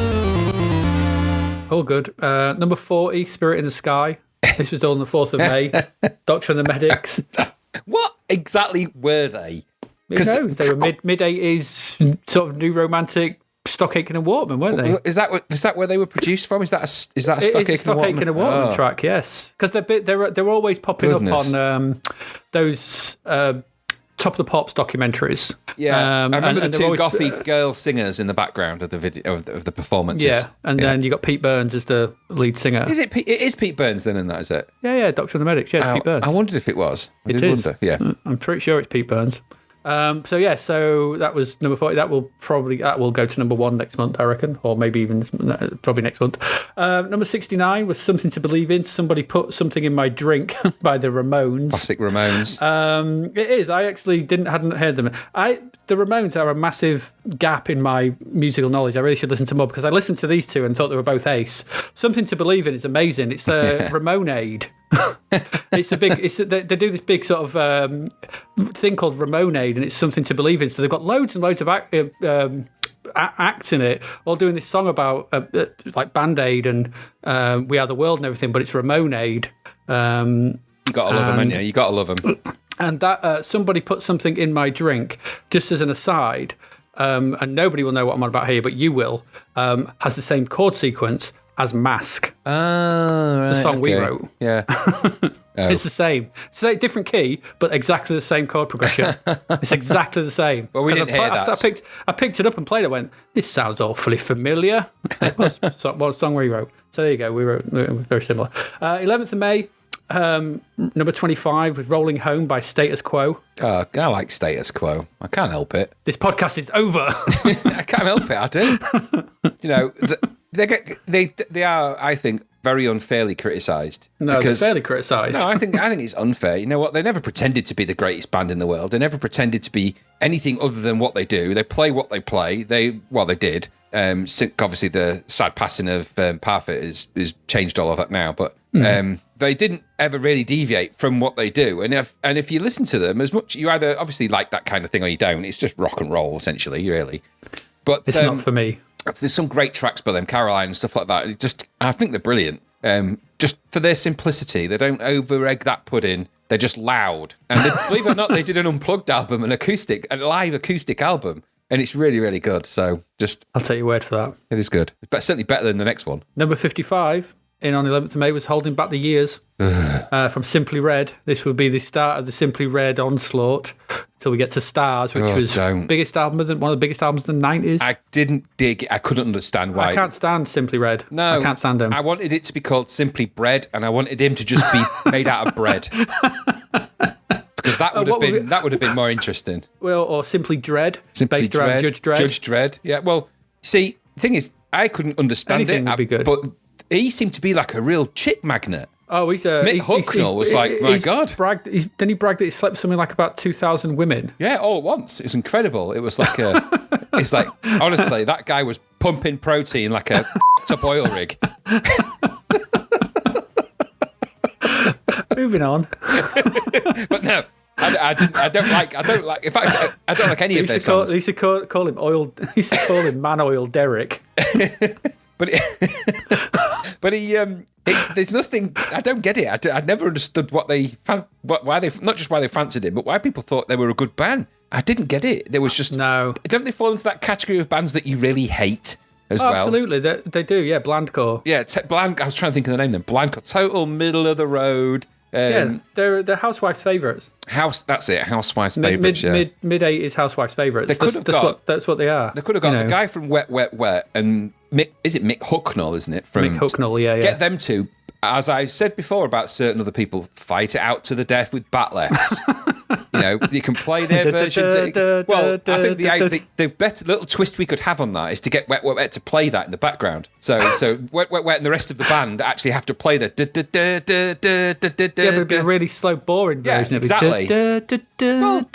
All good. Number 40, Spirit in the Sky. This was on the 4th of May. Doctor and the Medics. What exactly were they? Who knows? They were mid-80s, sort of new romantic Stock Aitken and Waterman, weren't they? Is that where they were produced from? Is that a Stock It's Aitken a Stock Aitken and Waterman Oh. track, yes. Because they're always popping Goodness. up on those Top of the Pops documentaries. Yeah, I remember the they're two always- gothy girl singers in the background of the video of the performances. Yeah, and then you got Pete Burns as the lead singer. Is it? It is Pete Burns then, and that is it. Yeah, Doctor and the Medics. Yeah, it's Pete Burns. I wondered if it was. I It did is. wonder. Yeah. I'm pretty sure it's Pete Burns. So that was number 40. That will go to number 1 next month, I reckon, or maybe even probably next month. Number 69 was Something to Believe in. Somebody Put Something in My Drink by the Ramones. Classic Ramones. It is. I actually hadn't heard them. The Ramones are a massive gap in my musical knowledge. I really should listen to more because I listened to these two and thought they were both ace. Something to Believe in is amazing. It's a Ramoneade. They do this big sort of thing called Ramoneade, and it's something to believe in. So they've got loads and loads of acts in it, all doing this song about like Band-Aid and We Are the World and everything, but it's Ramoneade. You gotta love them, haven't you? You gotta love them. And that Somebody Put Something in My Drink, just as an aside, and nobody will know what I'm on about here, but you will, has the same chord sequence as Mask, The song we wrote. Yeah. It's the same. It's a different key, but exactly the same chord progression. It's exactly the same. Well, we 'Cause didn't hear that. I picked it up and played it. I went, this sounds awfully familiar. It was what song we wrote. So there you go. We were very similar. 11th of May, Number 25 was Rolling Home by Status Quo. Oh, I like Status Quo. I can't help it. This podcast is over. I can't help it. I do. You know, they are, I think, very unfairly criticised. No, they're fairly criticised. No, I think it's unfair. You know what? They never pretended to be the greatest band in the world. They never pretended to be anything other than what they do. They play what they play. They did. Obviously, the sad passing of Parfit is changed all of that now, but they didn't ever really deviate from what they do. And if you listen to them, as much you either obviously like that kind of thing or you don't. It's just rock and roll essentially, really. But it's not for me. There's some great tracks by them, Caroline and stuff like that. I think they're brilliant. Just for their simplicity, they don't over-egg that pudding. They're just loud. And believe it or not, they did an unplugged album, a live acoustic album. And it's really, really good. So I'll take your word for that. It is good. But certainly better than the next one. Number 55 on 11th of May was Holding Back the Years from Simply Red. This will be the start of the Simply Red onslaught until we get to Stars, which was one of the biggest albums in the 90s. I didn't dig it. I couldn't understand why. I can't stand Simply Red. No. I can't stand him. I wanted it to be called Simply Bread, and I wanted him to just be made out of bread. Because that would have been more interesting. Well, or Simply Dread, Simply based around Dread. Judge Dredd. Yeah. Well, see, the thing is, I couldn't understand Anything it. would be good. But he seemed to be like a real chick magnet. Oh, Mick Hucknall was like, my God. Didn't he brag that he slept with something like about 2,000 women? Yeah, all at once. It was incredible. It was like it's like, honestly, that guy was pumping protein like a up oil rig. Moving on. But no, I don't like. In fact, I don't like any of their songs. They used to call him oil. They used to call him Man Oil Derek. But there's nothing. I don't get it. I never understood why they not just why they fancied him, but why people thought they were a good band. I didn't get it. There was just no. Don't they fall into that category of bands that you really hate as well? Absolutely, they do. Yeah, Blandcore. Yeah, bland. I was trying to think of the name then. Blandcore, total middle of the road. Yeah, they're Housewives' favourites. That's it. Housewives' favourites. Mid 80s Housewives' favourites. They could have got. That's what they are. They could have got the guy from Wet, Wet, Wet, and is it Mick Hucknall? Isn't it? From Mick Hucknall. Yeah. Get them to, as I said before about certain other people, fight it out to the death with batlets. You know, you can play their versions. Well, I think the better little twist we could have on that is to get Wet, Wet, Wet to play that in the background. So Wet, Wet, Wet and the rest of the band actually have to play the Yeah, but it'd be a really slow, boring version. Yeah, exactly. Well,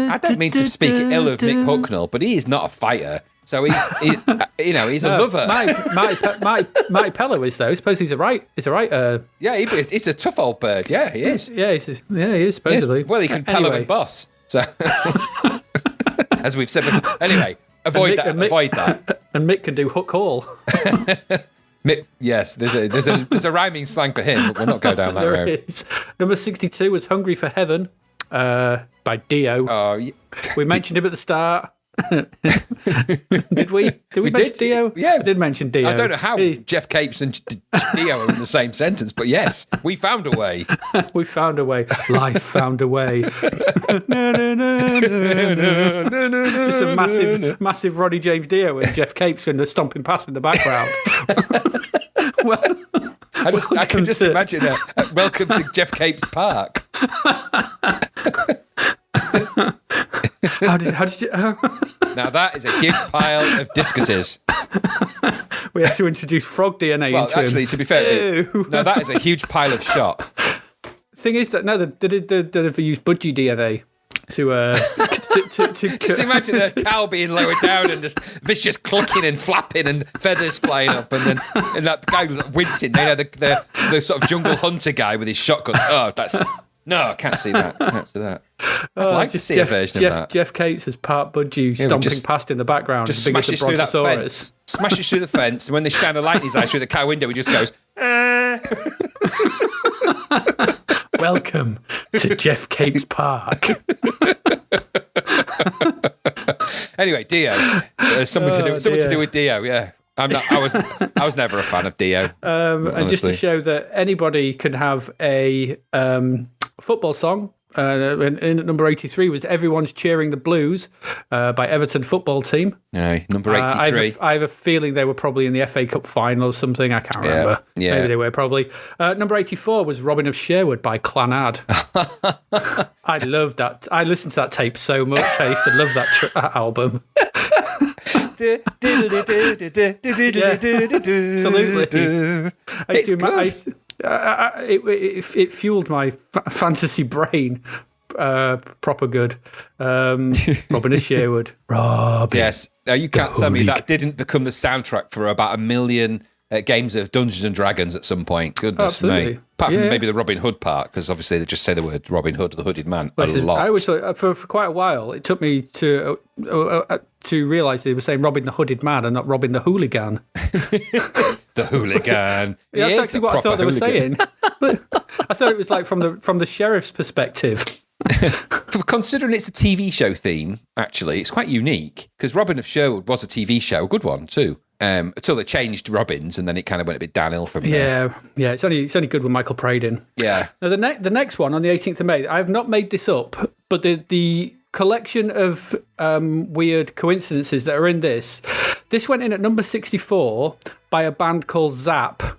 I don't mean to speak ill of Mick Hucknall, but he is not a fighter. So he's a lover. Marty Pello is though. I suppose he's a right. Yeah, he's a tough old bird. Yeah, he is. Yeah, he is supposedly. Well, he can Pello and boss. So, as we've said before. Anyway, avoid that. And Mick can do hook haul. Mick, yes, there's a rhyming slang for him, but we'll not go down that road. Is. Number 62 was "Hungry for Heaven" by Dio. Oh, yeah. We mentioned him at the start. Did we? Did we mention Dio? Yeah, we did mention Dio. I don't know how Geoff Capes and Dio are in the same sentence, but yes, we found a way. We found a way. Life found a way. Just a massive Roddy James Dio and Geoff Capes going to stomping past in the background. Well, I can just imagine a welcome to Geoff Capes Park. How did you? Now that is a huge pile of discuses. We have to introduce frog DNA well, into actually, him. to be fair, no, that is a huge pile of shot. Thing is that they've used budgie DNA to just imagine a cow being lowered down and just vicious clucking and flapping and feathers flying up, and that guy wincing. You know, the sort of jungle hunter guy with his shotgun. Oh, no, I can't see that. I'd like to see a version of that. Geoff Capes as part budgie stomping past in the background. Just smashes through that fence. Smashes through the fence, and when they shine a light in his eyes through the car window, he just goes, Welcome to Geoff Capes Park. Anyway, Dio. Something to do with Dio, yeah. I was never a fan of Dio. And just to show that anybody can have a football song in at number 83 was Everyone's Cheering the Blues by Everton Football Team. Aye, number 83. I have a feeling they were probably in the FA Cup final or something. I can't remember. Yeah. Maybe they were probably. Number 84 was Robin of Sherwood by Clanad. I loved that. I listened to that tape so much. I used to love that album. Absolutely. It fueled my fantasy brain. Proper good. Robin of Sherwood. Robin. Yes. Now, you can't tell me that didn't become the soundtrack for about 1 million games of Dungeons and Dragons at some point. Goodness me. Apart from maybe the Robin Hood part, because obviously they just say the word Robin Hood, the hooded man, a lot. I always thought, for quite a while, it took me to realise they were saying Robin the Hooded Man and not Robin the Hooligan. The hooligan. That's actually what I thought they were saying. But I thought it was like from the sheriff's perspective. Considering it's a TV show theme, actually, it's quite unique, because Robin of Sherwood was a TV show, a good one too. Until they changed Robins, and then it kind of went a bit downhill from there. Yeah. It's only good with Michael Praed in. Yeah. Now the next one on the 18th of May, I have not made this up, but the collection of weird coincidences that are in this went in at number 64 by a band called Zapped.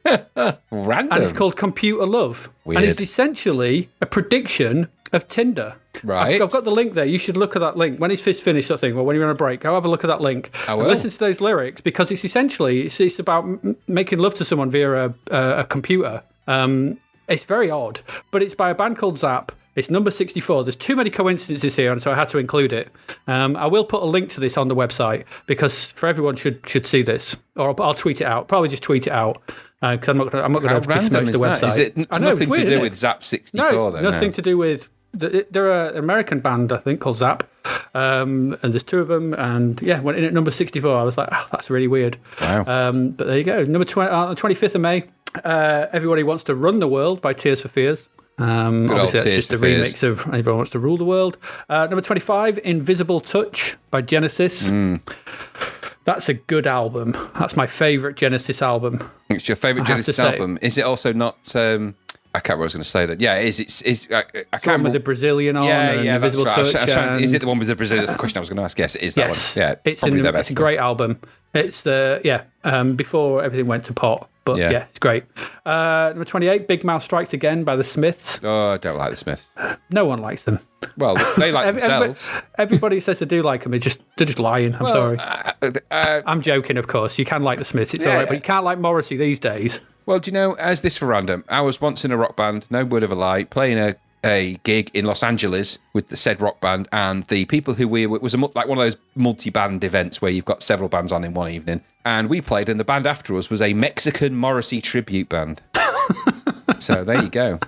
Random. And it's called Computer Love. Weird. And it's essentially a prediction of Tinder. Right. I've got the link there. You should look at that link. When it's finished, I think, or when you're on a break, I'll have a look at that link. I will. And listen to those lyrics, because it's essentially, it's about making love to someone via a computer. It's very odd, but it's by a band called Zapped. It's number 64. There's too many coincidences here, and so I had to include it. I will put a link to this on the website, because for everyone should see this, or I'll tweet it out. Probably just tweet it out, because I'm not going to besmirch the website. Is it nothing to do with Zap 64? No, then? Nothing to do with. They're an American band, I think, called Zapped, and there's two of them. And went in at number 64. I was like, that's really weird. Wow. But there you go. Number 25th of May. Everybody Wants to Run the World by Tears for Fears. Obviously, that's just a remix of Everyone Wants to Rule the World. Number 25, Invisible Touch by Genesis. That's a good album. That's my favourite Genesis album. It's your favourite Genesis album. Is it also not? I can't remember what I was going to say. That I can't remember with the Brazilian on. Yeah, that's Invisible right. Touch, is it the one with the Brazilian? That's the question I was going to ask. Yes, it is that one. Yeah, it's probably the best. It's a great album. It's before everything went to pot. But it's great. Number 28, Big Mouth Strikes Again by the Smiths. Oh, I don't like the Smiths. No one likes them. Well, they like themselves. Everybody says they do like them. They're just lying. I'm sorry. I'm joking, of course. You can like the Smiths. It's all right, but you can't like Morrissey these days. Well, do you know, as this for random, I was once in a rock band, no word of a lie, playing a gig in Los Angeles with the said rock band, and the people who it was like one of those multi-band events where you've got several bands on in one evening, and we played, and the band after us was a Mexican Morrissey tribute band. So there you go.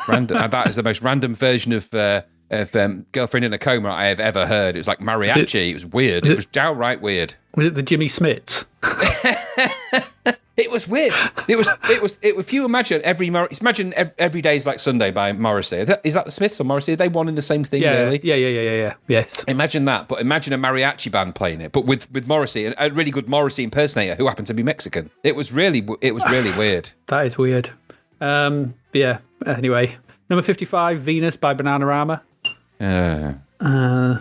Random. And that is the most random version of Girlfriend in a Coma I have ever heard. It was like mariachi. It was weird. It was downright weird. Was it the Jimmy Smiths? It was weird. If you imagine every day is like Sunday by Morrissey. Is that the Smiths or Morrissey? Are they one in the same thing, really? Yeah. Yes. Imagine that, but imagine a mariachi band playing it, but with Morrissey, a really good Morrissey impersonator who happened to be Mexican. It was really weird. That is weird. Anyway, number 55, Venus by Bananarama.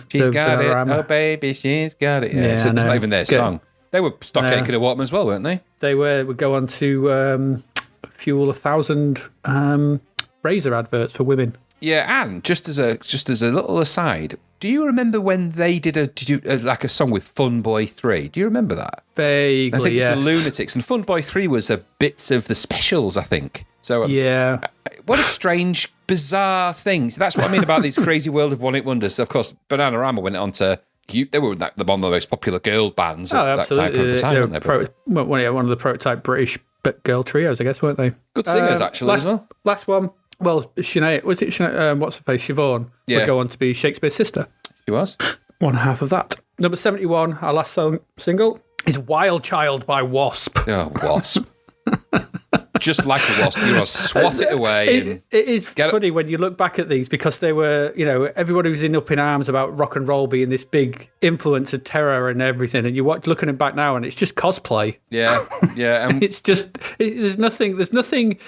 She's got it. Oh, baby, she's got it. Yeah, so it's not even their song. They were Stockacre and Waterman as well, weren't they? They would go on to fuel 1,000 razor adverts for women. Yeah, and just as a little aside, do you remember when they did a song with Fun Boy 3? Do you remember that? Vaguely, I think yes. It's the Lunatics, and Fun Boy 3 was a bits of the specials, I think. So what a strange, bizarre thing. So that's what I mean about these crazy world of one-hit wonders. Of course, Bananarama went on to. They were one of the most popular girl bands of that type of the time, weren't they? One of the prototype British girl trios, I guess, weren't they? Good singers, actually, as well. Last one. Well, Sinead, was it Sinead, what's her face? Siobhan would go on to be Shakespeare's sister. She was. One half of that. Number 71, our last single, is Wild Child by Wasp. Oh, Wasp. Just like a wasp, you want to swat it away. It is funny when you look back at these, because they were, everybody was up in arms about rock and roll being this big influence of terror and everything. And you watch looking back now, and it's just cosplay. Yeah. It's just there's nothing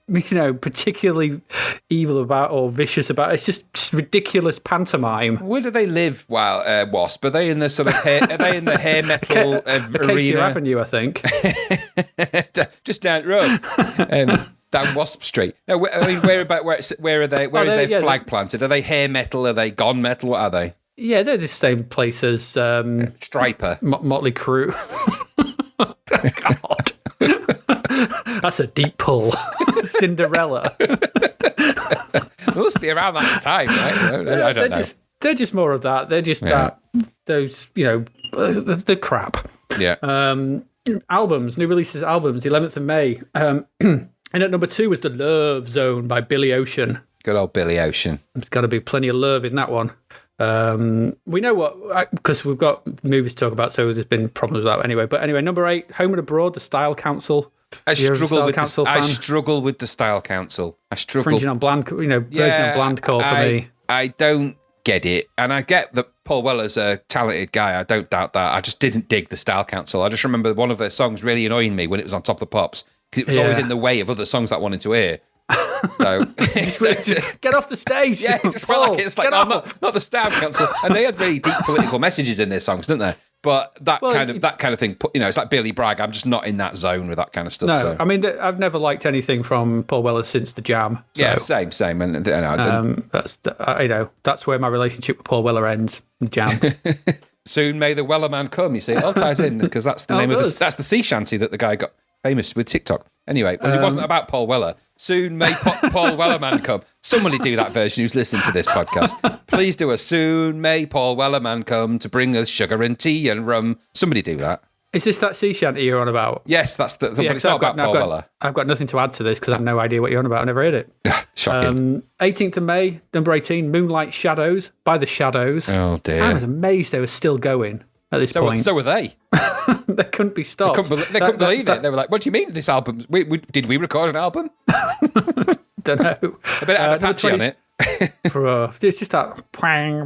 particularly evil about or vicious about. It's just ridiculous pantomime. Where do they live? Wasp? Are they in the sort of hair? Are they in the hair metal Acacia arena? Avenue, I think. Just down the road, down Wasp Street. No, where are they? Where is their flag planted? Are they hair metal? Are they gone metal? What are they? Yeah, they're the same place as Striper, Motley Crue. God. That's a deep pull. Cinderella. It must be around that time, right? I don't know. They're just more of that. They're just those, the crap. Yeah. Albums, new releases albums, the 11th of May. And at number 2 was The Love Zone by Billy Ocean. Good old Billy Ocean. There's got to be plenty of love in that one. We know what, because we've got movies to talk about, so there's been problems with that anyway. But anyway, number 8, Home and Abroad, The Style Council. I struggle with the Style Council. I struggle. Fringing on bland, version on bland call for me. I don't get it. And I get that Paul Weller's a talented guy. I don't doubt that. I just didn't dig the Style Council. I just remember one of their songs really annoying me when it was on Top of the Pops, because it was always in the way of other songs that I wanted to hear. So just get off the stage. Yeah, it just felt like it's like not the Style Council. And they had really deep political messages in their songs, didn't they? But that kind of thing, it's like Billy Bragg. I'm just not in that zone with that kind of stuff. No, so. I mean, I've never liked anything from Paul Weller since The Jam. So, yeah, same. And that's where my relationship with Paul Weller ends. The Jam. Soon may the Weller man come. You see, it all ties in because that's the name of that's the sea shanty that the guy got famous with TikTok. Anyway, it wasn't about Paul Weller. Soon may Paul Wellerman come. Somebody do that version who's listening to this podcast. Please do a soon may Paul Wellerman come to bring us sugar and tea and rum. Somebody do that. Is this that sea shanty you're on about? Yes, that's but it's not about Paul Weller. I've got nothing to add to this because I have no idea what you're on about. I've never heard it. Shocking. 18th of May, number 18, Moonlight Shadows by The Shadows. Oh, dear. I was amazed they were still going at this point. So were they. They couldn't be stopped. They couldn't believe it. They were like, what do you mean this album? Did we record an album? Don't know. A bit of Apache on it. It's just that twang,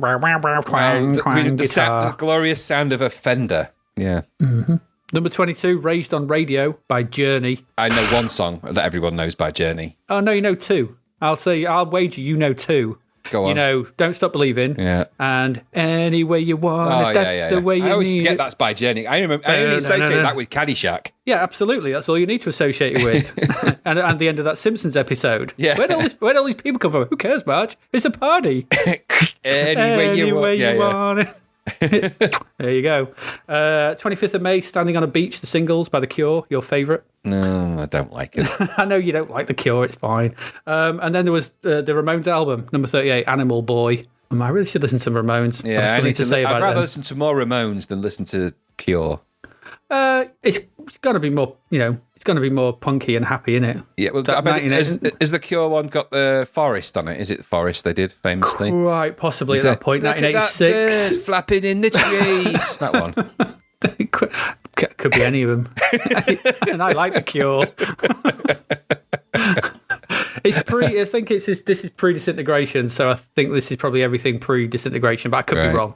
guitar. The glorious sound of a Fender. Yeah. Mm-hmm. Number 22, Raised on Radio by Journey. I know one song that everyone knows by Journey. Oh, no, you know 2. I'll wager you know 2. Go on. Don't Stop Believing. Yeah. And Any Way You Want It, That's the Way You Need It. I always forget that's by Journey. I only associate that with Caddyshack. Yeah, absolutely. That's all you need to associate it with. and the end of that Simpsons episode. Yeah. Where'd all these people come from? Who cares, Marge? It's a party. Any way you want it. There you go. 25th of May, Standing on a Beach, the singles by The Cure, your favourite. No, I don't like it. I know you don't like The Cure, it's fine. And then there was the Ramones album, number 38, Animal Boy. I really should listen to some Ramones. Yeah, I'd rather listen to more Ramones than listen to Cure. It's going to be more, it's going to be more punky and happy, innit? Yeah, well, I bet has the Cure one got the Forest on it? Is it the Forest they did famously? Right, possibly at that point, 1986. Bird flapping in the trees. That one. Could be any of them. And I like The Cure. I think this is pre-disintegration, so I think this is probably everything pre-disintegration, but I could be wrong.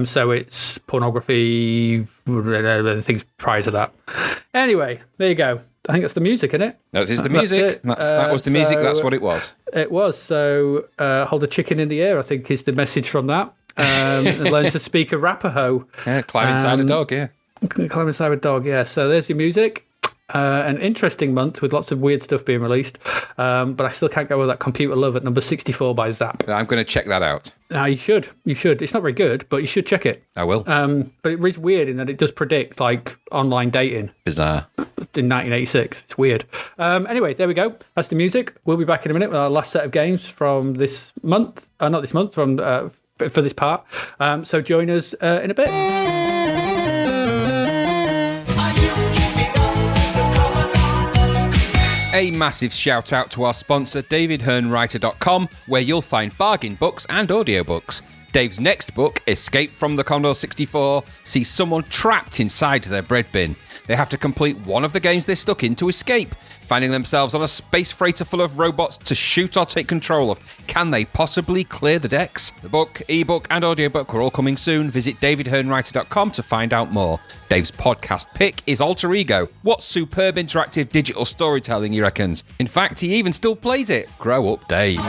So it's pornography, things prior to that. Anyway, there you go. I think that's the music, isn't it? No, it is the music. That was the music. That's what it was. It was. So hold a chicken in the air, I think, is the message from that. And learn to speak Arapaho. Yeah, climb inside a dog, yeah. Climb inside a dog, yeah. So there's your music. An interesting month with lots of weird stuff being released. But I still can't go with that Computer Love at number 64 by Zapped. I'm going to check that out. You should. It's not very good, but you should check it. I will. But it is weird in that it does predict like online dating. Bizarre. In 1986. It's weird. Anyway, there we go. That's the music. We'll be back in a minute with our last set of games from this month. Not this month, for this part. So join us in a bit. A massive shout out to our sponsor, DavidHearnWriter.com, where you'll find bargain books and audiobooks. Dave's next book, Escape from the Commodore 64, sees someone trapped inside their bread bin. They have to complete one of the games they're stuck in to escape, finding themselves on a space freighter full of robots to shoot or take control of. Can they possibly clear the decks? The book, ebook, and audiobook are all coming soon. Visit davidhearnwriter.com to find out more. Dave's podcast pick is Alter Ego. What superb interactive digital storytelling, he reckons. In fact, he even still plays it. Grow up, Dave.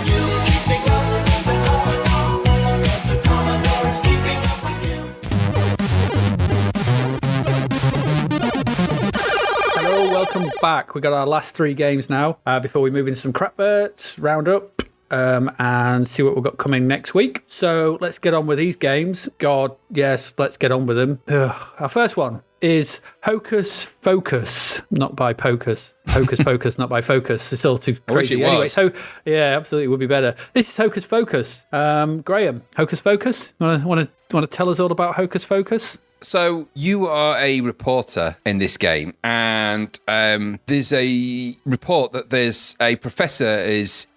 Welcome back. We got our last 3 games now before we move into some Crapverts roundup and see what we've got coming next week. So let's get on with these games. God, yes, let's get on with them. Our first one is Hocus Focus, not by Pocus. Hocus Focus, not by Focus. It's all too crazy. Anyway, so yeah, absolutely would be better. This is Hocus Focus. Graham, Hocus Focus. Want to tell us all about Hocus Focus? So you are a reporter in this game, and there's a report that there's a professor has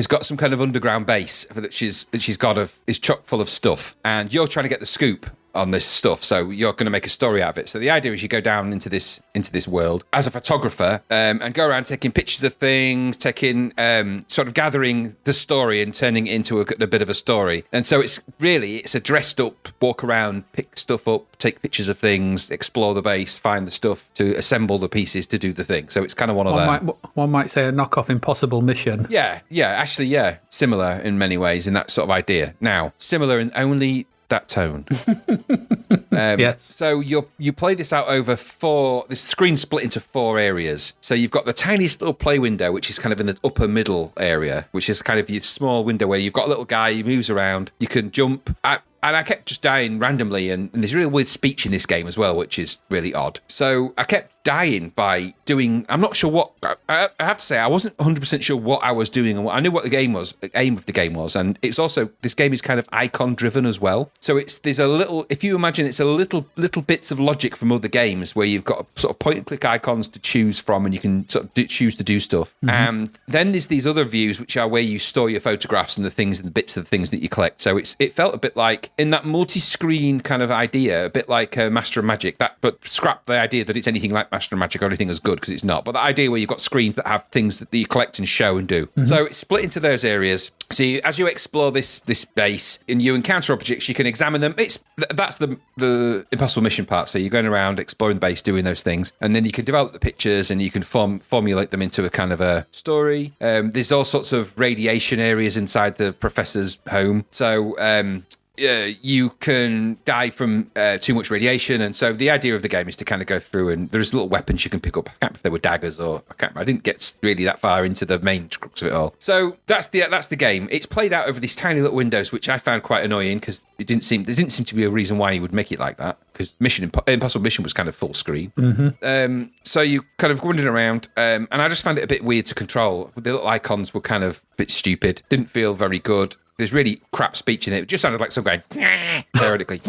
got some kind of underground base that she's got is chock full of stuff, and you're trying to get the scoop on this stuff, so you're going to make a story out of it. So the idea is you go down into this world as a photographer and go around taking pictures of things, sort of gathering the story and turning it into a bit of a story. And so it's a dressed up, walk around, pick stuff up, take pictures of things, explore the base, find the stuff to assemble the pieces to do the thing. So it's kind of one of them. One might say a knockoff Impossible Mission. Yeah, actually, similar in many ways in that sort of idea. Now, similar in only that tone. Yes. So you play this out over 4. This screen's split into 4 areas. So you've got the tiniest little play window, which is kind of in the upper middle area, which is kind of your small window where you've got a little guy, he moves around, you can jump. And I kept just dying randomly, and there's really weird speech in this game as well, which is really odd. So I kept dying by doing, I'm not sure what, I have to say, I wasn't 100% sure what I was doing, and I knew what the aim of the game was, and it's also, this game is kind of icon driven as well. So there's a little, if you imagine, it's a little bits of logic from other games where you've got sort of point and click icons to choose from, and you can sort of choose to do stuff. Mm-hmm. And then there's these other views, which are where you store your photographs and the things and the bits of the things that you collect. So it felt a bit like, in that multi-screen kind of idea, a bit like Master of Magic, but scrap the idea that it's anything like Master of Magic or anything as good, because it's not. But the idea where you've got screens that have things that you collect and show and do. Mm-hmm. So it's split into those areas. So as you explore this base and you encounter objects, you can examine them. That's the Impossible Mission part. So you're going around exploring the base, doing those things, and then you can develop the pictures and you can formulate them into a kind of a story. There's all sorts of radiation areas inside the professor's home. So you can die from too much radiation, and so the idea of the game is to kind of go through, and there's little weapons you can pick up. I can't remember if they were daggers or I didn't get really that far into the main crux of it all. So that's the game. It's played out over these tiny little windows, which I found quite annoying because there didn't seem to be a reason why you would make it like that, because Impossible Mission was kind of full screen. Mm-hmm. So you kind of wandering around, and I just found it a bit weird to control. The little icons were kind of a bit stupid, didn't feel very good. There's really crap speech in it. It just sounded like some guy, theoretically,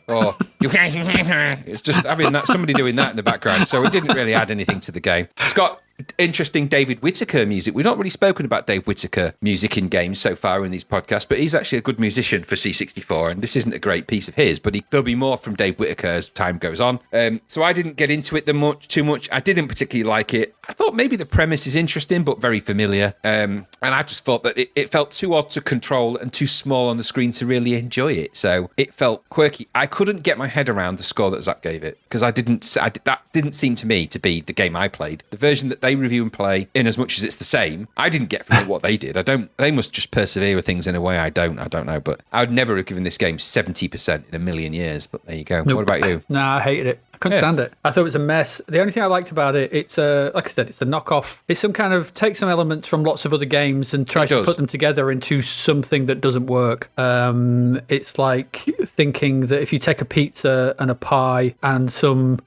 or it's just having that somebody doing that in the background. So it didn't really add anything to the game. It's got interesting David Whittaker music. We've not really spoken about Dave Whittaker music in games so far in these podcasts, but he's actually a good musician for C64, and this isn't a great piece of his, but there'll be more from Dave Whittaker as time goes on. So I didn't get into it too much. I didn't particularly like it. I thought maybe the premise is interesting, but very familiar. And I just thought that it felt too odd to control and too small on the screen to really enjoy it. So it felt quirky. I couldn't get my head around the score that Zap gave it, because that didn't seem to me to be the game I played. The version that they review and play, in as much as it's the same, I didn't get from it what they did. They must just persevere with things in a way I don't know, but I would never have given this game 70% in a million years, but there you go. Nope. What about you? No, I hated it. I couldn't stand it. I thought it was a mess. The only thing I liked about it, it's like I said, it's a knockoff. It's some kind of, takes some elements from lots of other games and tries to put them together into something that doesn't work. It's like thinking that if you take a pizza and a pie and some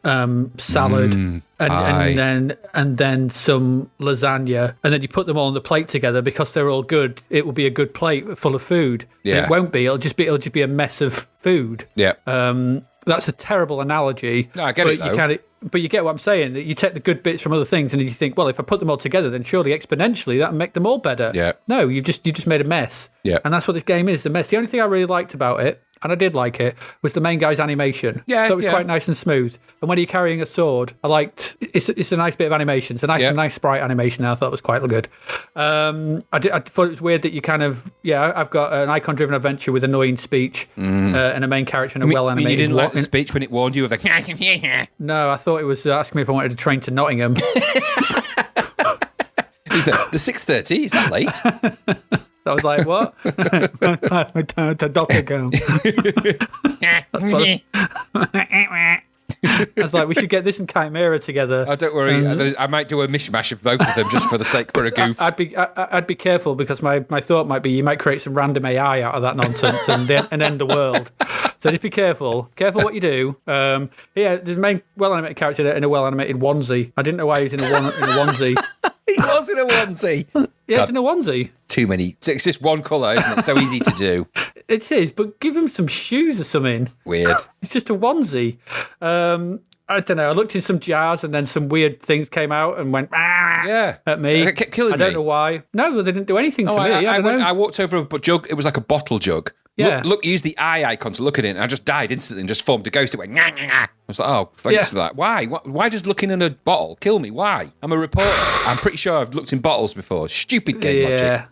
salad and then some lasagna, and then you put them all on the plate together because they're all good, it will be a good plate full of food. Yeah. It won't be. It'll just be a mess of food. Yeah. that's a terrible analogy. No, I get it, though. But you get what I'm saying, that you take the good bits from other things and you think, well, if I put them all together, then surely exponentially that'll make them all better. Yeah. No, you just made a mess. Yeah. And that's what this game is, a mess. The only thing I really liked about it, and I did like it, was the main guy's animation. Yeah, so it was quite nice and smooth. And when you're carrying a sword, I liked it's a nice bit of animation. It's a nice sprite animation. I thought it was quite good. I thought it was weird that you kind of I've got an icon-driven adventure with annoying speech and a main character and a well-animated. You didn't like the speech when it warned you of like. No, I thought it was asking me if I wanted to train to Nottingham. Is that the 6:30? Is that late? I was like, what? To Nottingham. I was like, we should get this and Chimera together. Oh, don't worry. I might do a mishmash of both of them just for the sake for a goof. I'd be careful because my thought might be you might create some random AI out of that nonsense and end the world. So just be careful. Careful what you do. There's a main well-animated character in a well-animated onesie. I didn't know why he was in a onesie. He was in a onesie. Yeah, it's in a onesie. Too many. It's just one colour, isn't it? So easy to do. It is, but give him some shoes or something. Weird. It's just a onesie. I don't know. I looked in some jars and then some weird things came out and went at me. It kept killing me. I don't know why. No, they didn't do anything to me. I walked over a jug. It was like a bottle jug. Yeah. Look, use the eye icon to look at it, and I just died instantly and just formed a ghost. It went, nah, nah, nah. I was like, oh, thanks for that. Why? Why just looking in a bottle? Kill me. Why? I'm a reporter. I'm pretty sure I've looked in bottles before. Stupid game logic.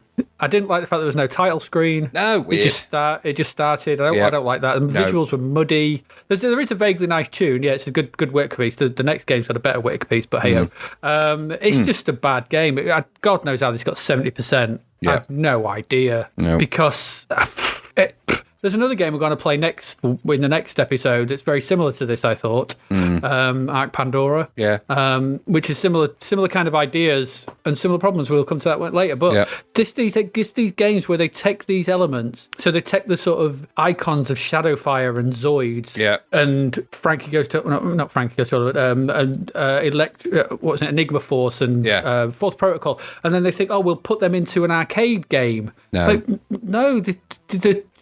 I didn't like the fact there was no title screen. No, weird. It just started. I don't like that. And the visuals were muddy. There is a vaguely nice tune. Yeah, it's a good work piece. The next game's got a better work piece, but hey-ho. It's just a bad game. God knows how this got 70%. I have no idea. No. Because... there's another game we're going to play in the next episode. It's very similar to this, I thought. Arc Pandora. Yeah. Which is similar kind of ideas and similar problems. We'll come to that one later. But these games where they take these elements, so they take the sort of icons of Shadowfire and Zoids. Yeah. And Frankie goes to not Frankie goes to Enigma Force and Fourth Protocol, and then they think, we'll put them into an arcade game. No.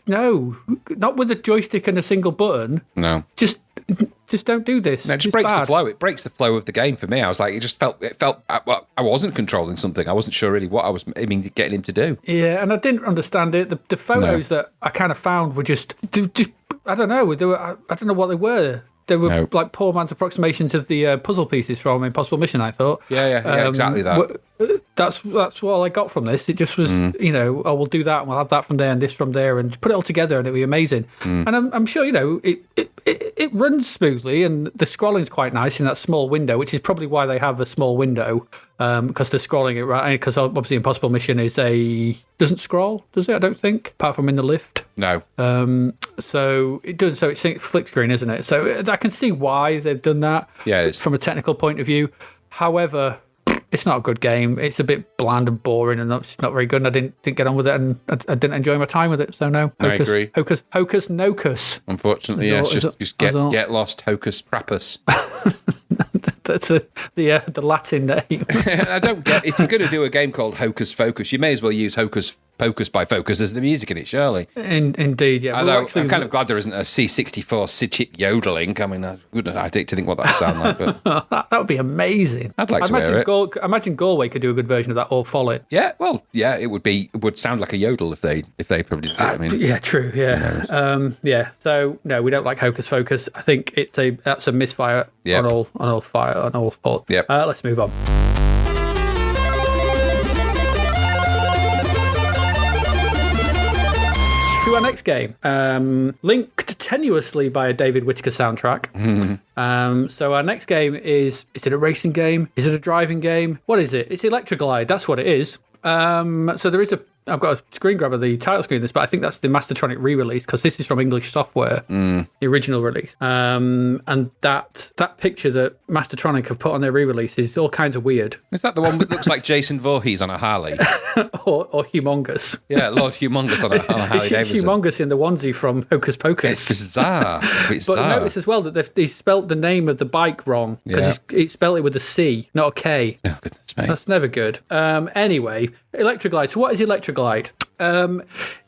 No, not with a joystick and a single button. No. Just don't do this. No, it just breaks the flow. It breaks the flow of the game for me. I was like, it felt. I wasn't controlling something. I wasn't sure really what I was aiming to getting him to do. Yeah, and I didn't understand it. The photos that I kind of found were just I don't know. I don't know what they were. They were like poor man's approximations of the puzzle pieces from Impossible Mission, I thought. Yeah, exactly that. That's all I got from this. It just was, we'll do that and we'll have that from there and this from there and put it all together and it'll be amazing. And I'm sure, it runs smoothly and the scrolling's quite nice in that small window, which is probably why they have a small window, because they're scrolling it right. Because obviously Impossible Mission doesn't scroll, does it? I don't think, apart from in the lift. No. So it does. So it's flick screen, isn't it? So I can see why they've done that. Yeah, it is. From a technical point of view. However, it's not a good game. It's a bit bland and boring, and it's not very good. And I didn't get on with it, and I didn't enjoy my time with it. So no, I agree. Hocus Nocus. Unfortunately, yes. Just get lost. Hocus Prappus. That's the Latin name. I don't get. If you're going to do a game called Hocus Focus, you may as well use Hocus Pocus by Focus as the music in it, surely. Indeed, yeah. Although I'm kind of glad there isn't a C64 Sidchik yodeling. I mean, I'd hate to think what that would sound like, but that would be amazing. I'd like to hear it. I imagine Galway could do a good version of that, All Fallen. Yeah, well, yeah, it would sound like a yodel if they probably did it. I mean, yeah, true, yeah, yeah. So no, we don't like Hocus Focus. I think that's a misfire on all sports. Yep. Let's move on. To our next game, linked tenuously by a David Whittaker soundtrack. So our next game is it a racing game? Is it a driving game? What is it? It's Electroglide. That's what it is. So there is I've got a screen grab of the title screen of this, but I think that's the Mastertronic re-release because this is from English Software, the original release. And that picture that Mastertronic have put on their re-release is all kinds of weird. Is that the one that looks like Jason Voorhees on a Harley? or Humongous. Yeah, Lord Humongous on a Harley Davidson. It's Humongous in the onesie from Hocus Pocus. It's bizarre. But notice as well that they spelt the name of the bike wrong because he spelled it with a C, not a K. Oh, goodness me. That's never good. Anyway, Electroglide. So what is Electroglide?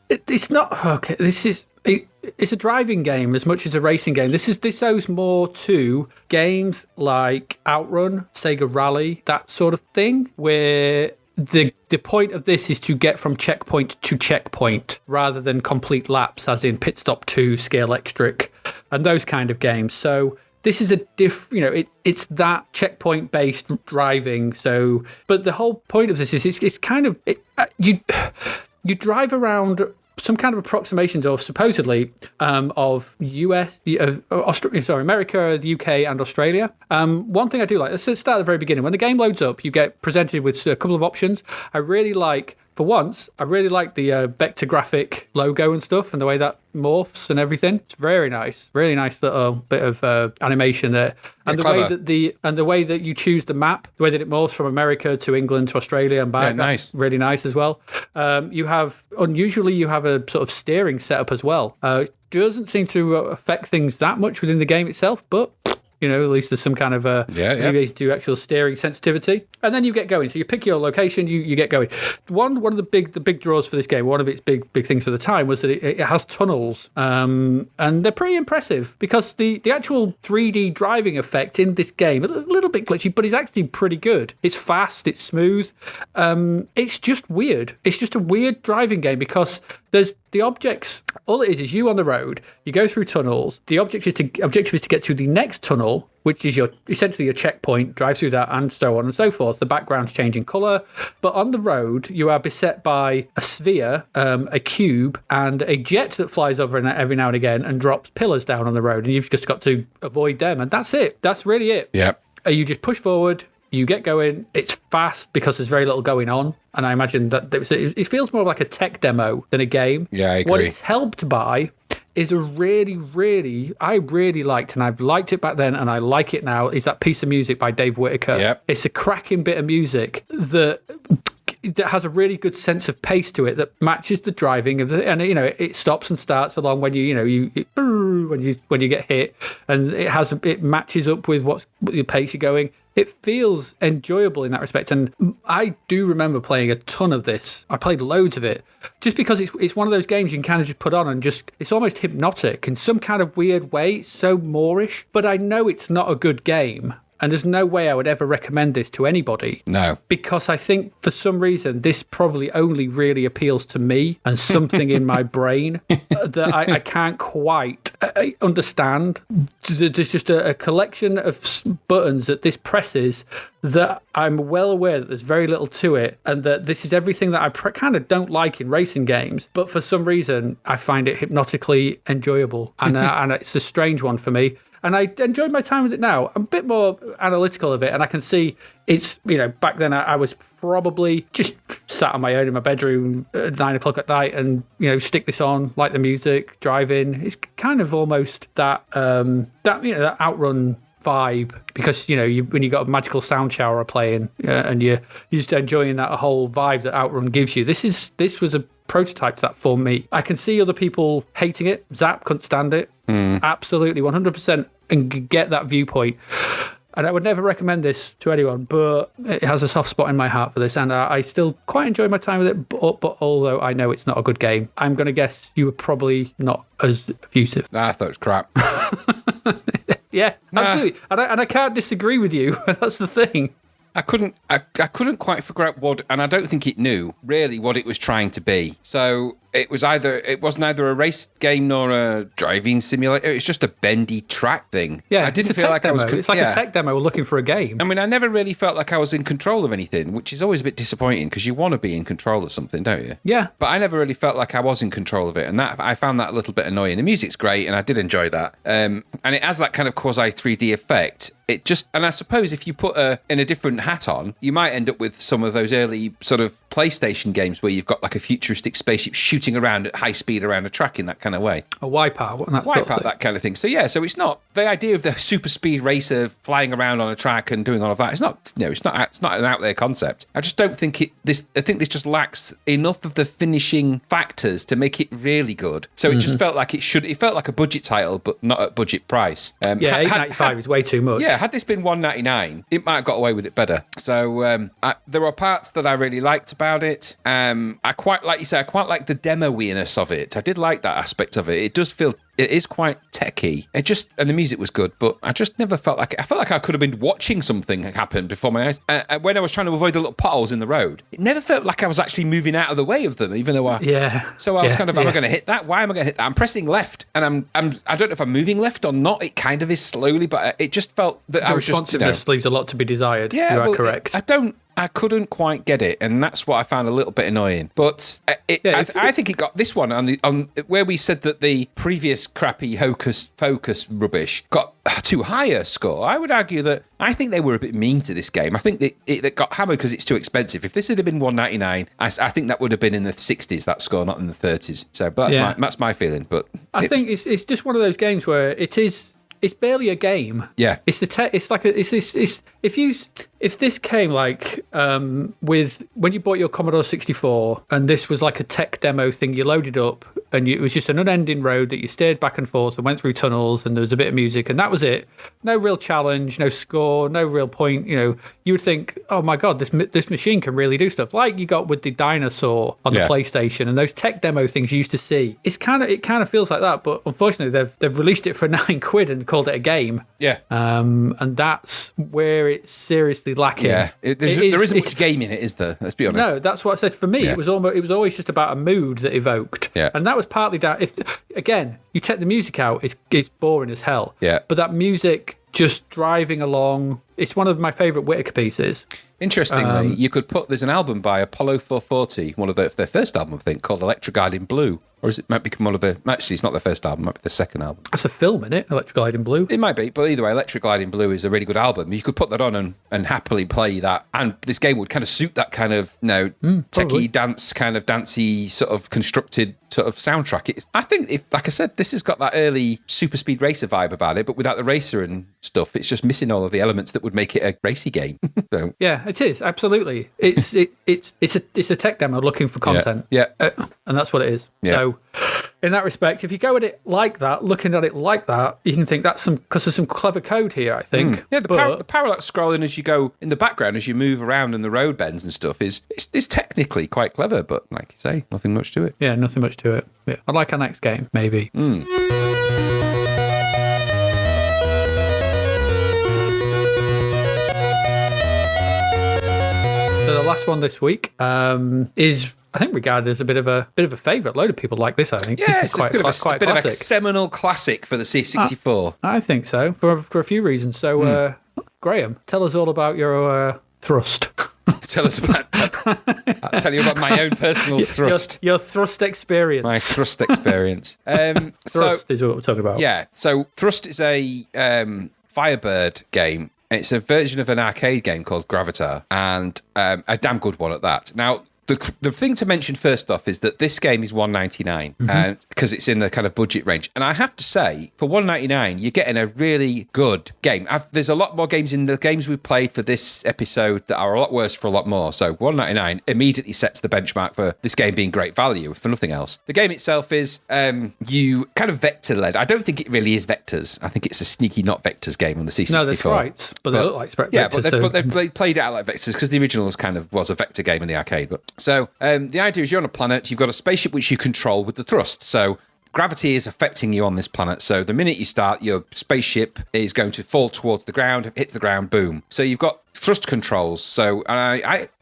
It's not... Okay, this is... it's a driving game as much as a racing game. This owes more to games like Outrun, Sega Rally, that sort of thing, where the point of this is to get from checkpoint to checkpoint rather than complete laps, as in Pit Stop 2, Scale Electric, and those kind of games. So this is it's that checkpoint based driving. So, but the whole point of this is it's kind of you drive around some kind of approximations of supposedly of America, the UK, and Australia. One thing I do like, let's start at the very beginning. When the game loads up, you get presented with a couple of options. For once, I really like the vector graphic logo and stuff, and the way that morphs and everything. It's very nice, really nice little bit of animation there. And the way that you choose the map, the way that it morphs from America to England to Australia and back, nice, really nice as well. You have a sort of steering setup as well. It doesn't seem to affect things that much within the game itself, but at least there's some kind of maybe to actual steering sensitivity, and then you get going. So you pick your location, you get going. One of the big draws for this game, one of its big things for the time, was that it has tunnels, and they're pretty impressive because the actual 3D driving effect in this game, a little bit glitchy, but it's actually pretty good. It's fast, it's smooth. It's just weird. It's just a weird driving game because there's the objects. All it is you on the road. You go through tunnels. The objective is to get to the next tunnel, which is essentially your checkpoint. Drive through that, and so on and so forth. The background's changing colour, but on the road you are beset by a sphere, a cube, and a jet that flies over every now and again and drops pillars down on the road, and you've just got to avoid them, and that's it. That's really it. Yep. You just push forward. You get going. It's fast because there's very little going on. And I imagine that it feels more like a tech demo than a game. Yeah, I agree. What it's helped by is I really liked, and I've liked it back then and I like it now, is that piece of music by Dave Whitaker. Yep. It's a cracking bit of music that has a really good sense of pace to it that matches the driving of and it stops and starts along when you get hit, and it matches up with what the pace you're going. It feels enjoyable in that respect, and I do remember playing a ton of this. I played loads of it, just because it's one of those games you can kind of just put on and it's almost hypnotic in some kind of weird way. It's so Moorish, but I know it's not a good game. And there's no way I would ever recommend this to anybody. No. Because I think for some reason, this probably only really appeals to me and something in my brain that I can't quite understand. There's just a collection of buttons that this presses that I'm well aware that there's very little to it, and that this is everything that I kind of don't like in racing games. But for some reason, I find it hypnotically enjoyable. And it's a strange one for me. And I enjoyed my time with it now. I'm a bit more analytical of it, and I can see it's, back then I was probably just sat on my own in my bedroom at 9 o'clock at night and, stick this on, like the music, drive in. It's kind of almost that that Outrun vibe, because, when you got a magical sound shower playing and you're just enjoying that whole vibe that Outrun gives you. This was a prototype to that for me. I can see other people hating it. Zapped couldn't stand it. Absolutely, 100%, and get that viewpoint. And I would never recommend this to anyone, but it has a soft spot in my heart for this, and I still quite enjoy my time with it, but although I know it's not a good game, I'm going to guess you were probably not as effusive. I thought it was crap. Yeah, absolutely. And I can't disagree with you. That's the thing. I couldn't quite figure out and I don't think it knew really what it was trying to be. So it wasn't either a race game nor a driving simulator. It's just a bendy track thing. Yeah, I didn't feel like demo. I was. It's like a tech demo looking for a game. I mean, I never really felt like I was in control of anything, which is always a bit disappointing because you want to be in control of something, don't you? Yeah. But I never really felt like I was in control of it, and that I found that a little bit annoying. The music's great, and I did enjoy that. And it has that kind of quasi 3D effect. And I suppose if you put in a different hat on, you might end up with some of those early sort of PlayStation games where you've got like a futuristic spaceship shooting around at high speed around a track in that kind of way. A Wipeout. That kind of thing. So yeah, so it's not the idea of the super speed racer flying around on a track and doing all of that, it's not an out there concept. I just don't think I think this just lacks enough of the finishing factors to make it really good. So it just felt like it felt like a budget title, but not at budget price. Yeah, $8.95 is way too much. Yeah, had this been $1.99, it might have got away with it better. So there are parts that I really liked about it. I quite like the demo-iness of it. I did like that aspect of it. It does feel, it is quite techy. And the music was good, but I just never felt like it. I felt like I could have been watching something happen before my eyes. When I was trying to avoid the little potholes in the road, it never felt like I was actually moving out of the way of them, even though So I was kind of, am I going to hit that? Why am I going to hit that? I'm pressing left, and I don't know if I'm moving left or not. It kind of is slowly, but it just felt that I was just, responsiveness leaves a lot to be desired. Yeah, you are correct. I couldn't quite get it, and that's what I found a little bit annoying. But I think it got this one on where we said that the previous crappy Hocus Focus rubbish got too high a score. I would argue that I think they were a bit mean to this game. I think it got hammered because it's too expensive. If this had been $1.99, I think that would have been in the 60s, that score, not in the 30s. So, but that's my feeling. But I think it's just one of those games where it's barely a game. Yeah, if this came like with when you bought your Commodore 64 and this was like a tech demo thing, you loaded up and it was just an unending road that you steered back and forth and went through tunnels and there was a bit of music and that was it. No real challenge, no score, no real point. You would think, oh my god, this machine can really do stuff like you got with the dinosaur on the PlayStation and those tech demo things you used to see. It kind of feels like that, but unfortunately they've released it for £9 and called it a game. Yeah, and that's where it's seriously lacking. Yeah, there isn't much game in it, is there? Let's be honest. No, that's what I said. For me, it was always just about a mood that evoked. Yeah, and that was partly down. If again, you take the music out, it's boring as hell. Yeah, but that music just driving along, it's one of my favourite Whittaker pieces. Interestingly, you could there's an album by Apollo 440, one of their first album, I think, called Electroglide in Blue. Or is it might become one of the... Actually, it's not their first album, it might be their second album. That's a film, isn't it? Electroglide in Blue? It might be, but either way, Electroglide in Blue is a really good album. You could put that on and happily play that, and this game would kind of suit that kind of, techie dance, kind of dancey, sort of constructed sort of soundtrack. I think, like I said, this has got that early super speed racer vibe about it, but without the racer and stuff. It's just missing all of the elements that would make it a racy game. So. Yeah, it is, absolutely. It's a tech demo looking for content. Yeah. And that's what it is. Yeah. So in that respect, if you go at it like that, looking at it like that, you can think that's because there's some clever code here, I think. Yeah, the parallax scrolling as you go in the background, as you move around in the road bends and stuff is technically quite clever, but like you say, nothing much to it. Yeah, nothing much to it. Yeah. I'd like our next game, maybe. So the last one this week is, I think, regarded as a bit of a favourite. A load of people like this, I think. Yeah, it's a bit of a seminal classic for the C64. I think so, for a few reasons. So, Graham, tell us all about your thrust. Tell us about... I'll tell you about my own personal thrust. Your thrust experience. My thrust experience. Thrust is what we're talking about. Yeah, so Thrust is a Firebird game. It's a version of an arcade game called Gravatar, and a damn good one at that. Now, the thing to mention first off is that this game is $1.99 because it's in the kind of budget range. And I have to say, for $1.99, you're getting a really good game. There's a lot more games in the games we've played for this episode that are a lot worse for a lot more. So $1.99 immediately sets the benchmark for this game being great value, for nothing else. The game itself is you kind of vector-led. I don't think it really is vectors. I think it's a sneaky not vectors game on the C64. No, that's right. But they look like vectors. Yeah, but they've played it out like vectors because the original was a vector game in the arcade. So the idea is you're on a planet, you've got a spaceship which you control with the thrust. So gravity is affecting you on this planet. So the minute you start, your spaceship is going to fall towards the ground, hits the ground, boom. So you've got thrust controls. So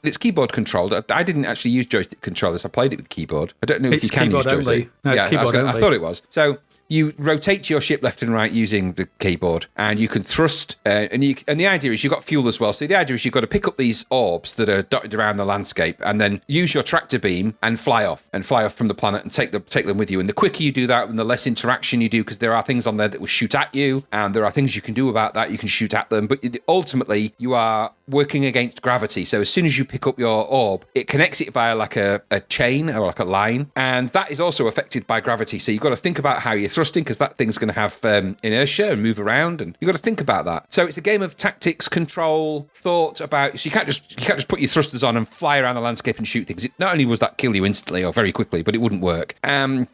it's keyboard controlled. I didn't actually use joystick control this. I played it with keyboard. I don't know if you can use joystick. No, yeah, I thought it was. So you rotate your ship left and right using the keyboard, and you can thrust. And the idea is you've got fuel as well. So the idea is you've got to pick up these orbs that are dotted around the landscape, and then use your tractor beam and fly off from the planet and take them with you. And the quicker you do that, and the less interaction you do, because there are things on there that will shoot at you, and there are things you can do about that. You can shoot at them, but ultimately you are working against gravity. So as soon as you pick up your orb, it connects it via like a chain or like a line, and that is also affected by gravity. So you've got to think about how you're thrusting, because that thing's going to have inertia and move around, and you've got to think about that. So it's a game of tactics, control, thought about. So you can't just put your thrusters on and fly around the landscape and shoot things. Not only was that kill you instantly or very quickly, but it wouldn't work.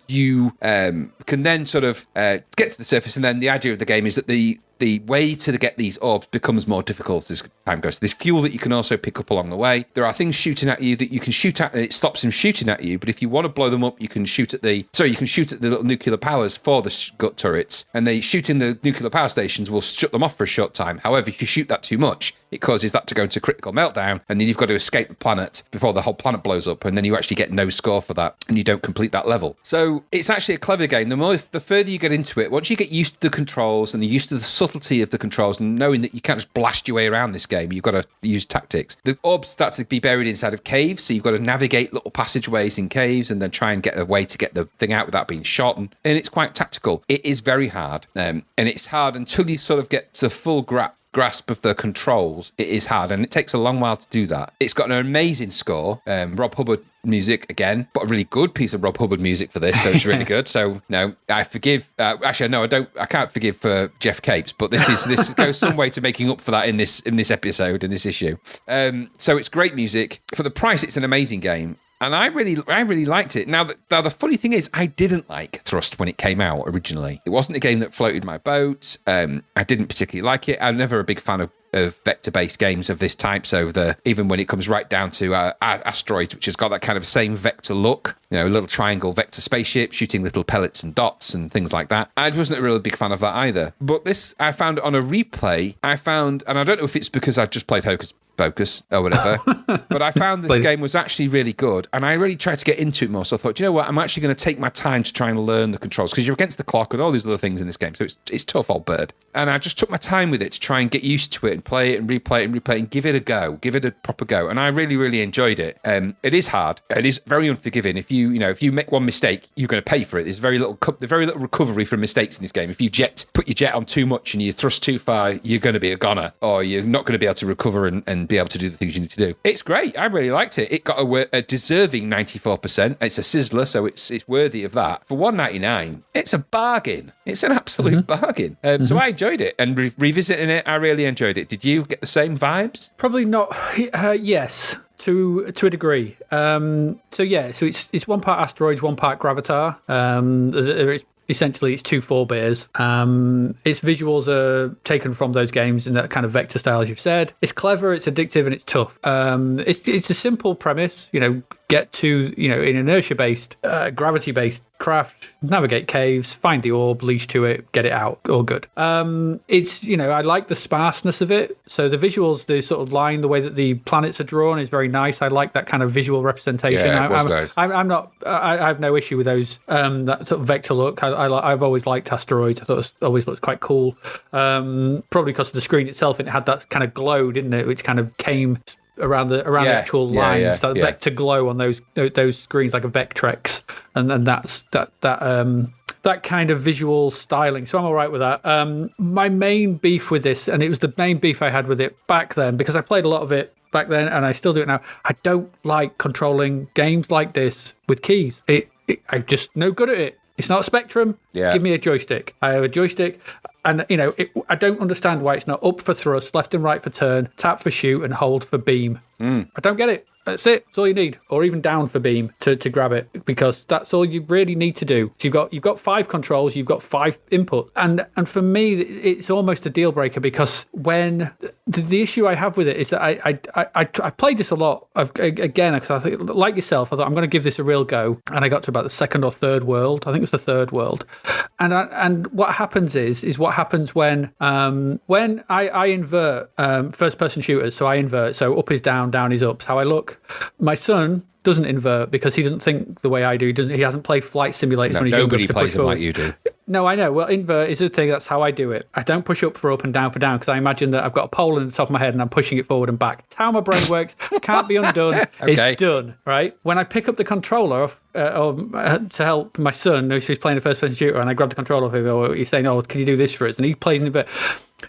You can then sort of get to the surface, and then the idea of the game is that the way to get these orbs becomes more difficult as time goes. There's fuel that you can also pick up along the way. There are things shooting at you that you can shoot at, and it stops them shooting at you. But if you want to blow them up, you can shoot at the little nuclear powers for the gut turrets, and they shooting the nuclear power stations will shut them off for a short time. However, if you shoot that too much, it causes that to go into critical meltdown, and then you've got to escape the planet before the whole planet blows up, and then you actually get no score for that, and you don't complete that level. So it's actually a clever game. The further you get into it, once you get used to the controls and used to the subtlety of the controls, and knowing that you can't just blast your way around this game, you've got to use tactics. The orbs start to be buried inside of caves, so you've got to navigate little passageways in caves and then try and get a way to get the thing out without being shot, and it's quite tactical. It is very hard, and it's hard until you sort of get to full grasp of the controls. It is hard, and it takes a long while to do that. It's got an amazing score. Rob Hubbard music again, but a really good piece of Rob Hubbard music for this, so it's really good. So no, I forgive. Actually, no, I can't forgive for Geoff Capes, but this goes some way to making up for that in this episode, in this issue. So it's great music for the price. It's an amazing game. And I really liked it. Now, the funny thing is, I didn't like Thrust when it came out originally. It wasn't a game that floated my boat. I didn't particularly like it. I'm never a big fan of vector-based games of this type. So even when it comes right down to Asteroids, which has got that kind of same vector look, a little triangle vector spaceship shooting little pellets and dots and things like that. I wasn't a really big fan of that either. But this, I found on a replay, and I don't know if it's because I just played Hocus Focus or whatever, but I found this game was actually really good, and I really tried to get into it more. So I thought, you know what, I'm actually going to take my time to try and learn the controls, because you're against the clock and all these other things in this game, so it's tough, old bird. And I just took my time with it to try and get used to it and play it and replay it and replay it and give it a go, give it a proper go. And I really, really enjoyed it. It is hard. It is very unforgiving. If you make one mistake, you're going to pay for it. There's very little recovery from mistakes in this game. If you put your jet on too much and you thrust too far, you're going to be a goner, or you're not going to be able to recover and be able to do the things you need to do. It's great. I really liked it. It got a deserving 94%. It's a sizzler, so it's worthy of that. For $1.99, it's a bargain. It's an absolute bargain. So I enjoyed it, and revisiting it, I really enjoyed it. Did you get the same vibes? Probably not. Yes. To a degree. So it's one part Asteroids, one part Gravatar. Essentially, it's two forebears. Its visuals are taken from those games in that kind of vector style, as you've said. It's clever, it's addictive, and it's tough. It's a simple premise, get to, in inertia-based, gravity-based craft, navigate caves, find the orb, leash to it, get it out, all good. It's, I like the sparseness of it. So the visuals, the sort of line, the way that the planets are drawn is very nice. I like that kind of visual representation. Yeah, it was nice. I have no issue with those, that sort of vector look. I've always liked Asteroids. I thought it always looked quite cool. Probably because of the screen itself, and it had that kind of glow, didn't it, which kind of came around the actual lines, that vector glow on those screens, like a Vectrex, and then that kind of visual styling. So I'm all right with that. My main beef with this, and it was the main beef I had with it back then, because I played a lot of it back then, and I still do it now. I don't like controlling games like this with keys. I'm just no good at it. It's not a Spectrum. Yeah. Give me a joystick. I have a joystick, and I don't understand why it's not up for thrust, left and right for turn, tap for shoot, and hold for beam. I don't get it. That's it. That's all you need, or even down for beam to grab it, because that's all you really need to do. So you've got 5 controls, you've got 5 input, and for me, it's almost a deal breaker, because when the issue I have with it is that I played this a lot again, because I think, like yourself, I thought I'm going to give this a real go, and I got to about the second or third world. I think it was the third world, and what happens is what happens when I invert first person shooters. So I invert. So up is down, down is up. It's how I look. My son doesn't invert because he doesn't think the way I do. He hasn't played flight simulators when he's younger. Nobody plays them like you do. No, I know. Well, invert is a thing. That's how I do it. I don't push up for up and down for down, because I imagine that I've got a pole in the top of my head and I'm pushing it forward and back. It's how my brain works. Can't be undone. Okay. It's done, right? When I pick up the controller to help my son, who's playing a first-person shooter, and I grab the controller off him, or he's saying, "Oh, can you do this for us?" And he plays in a bit.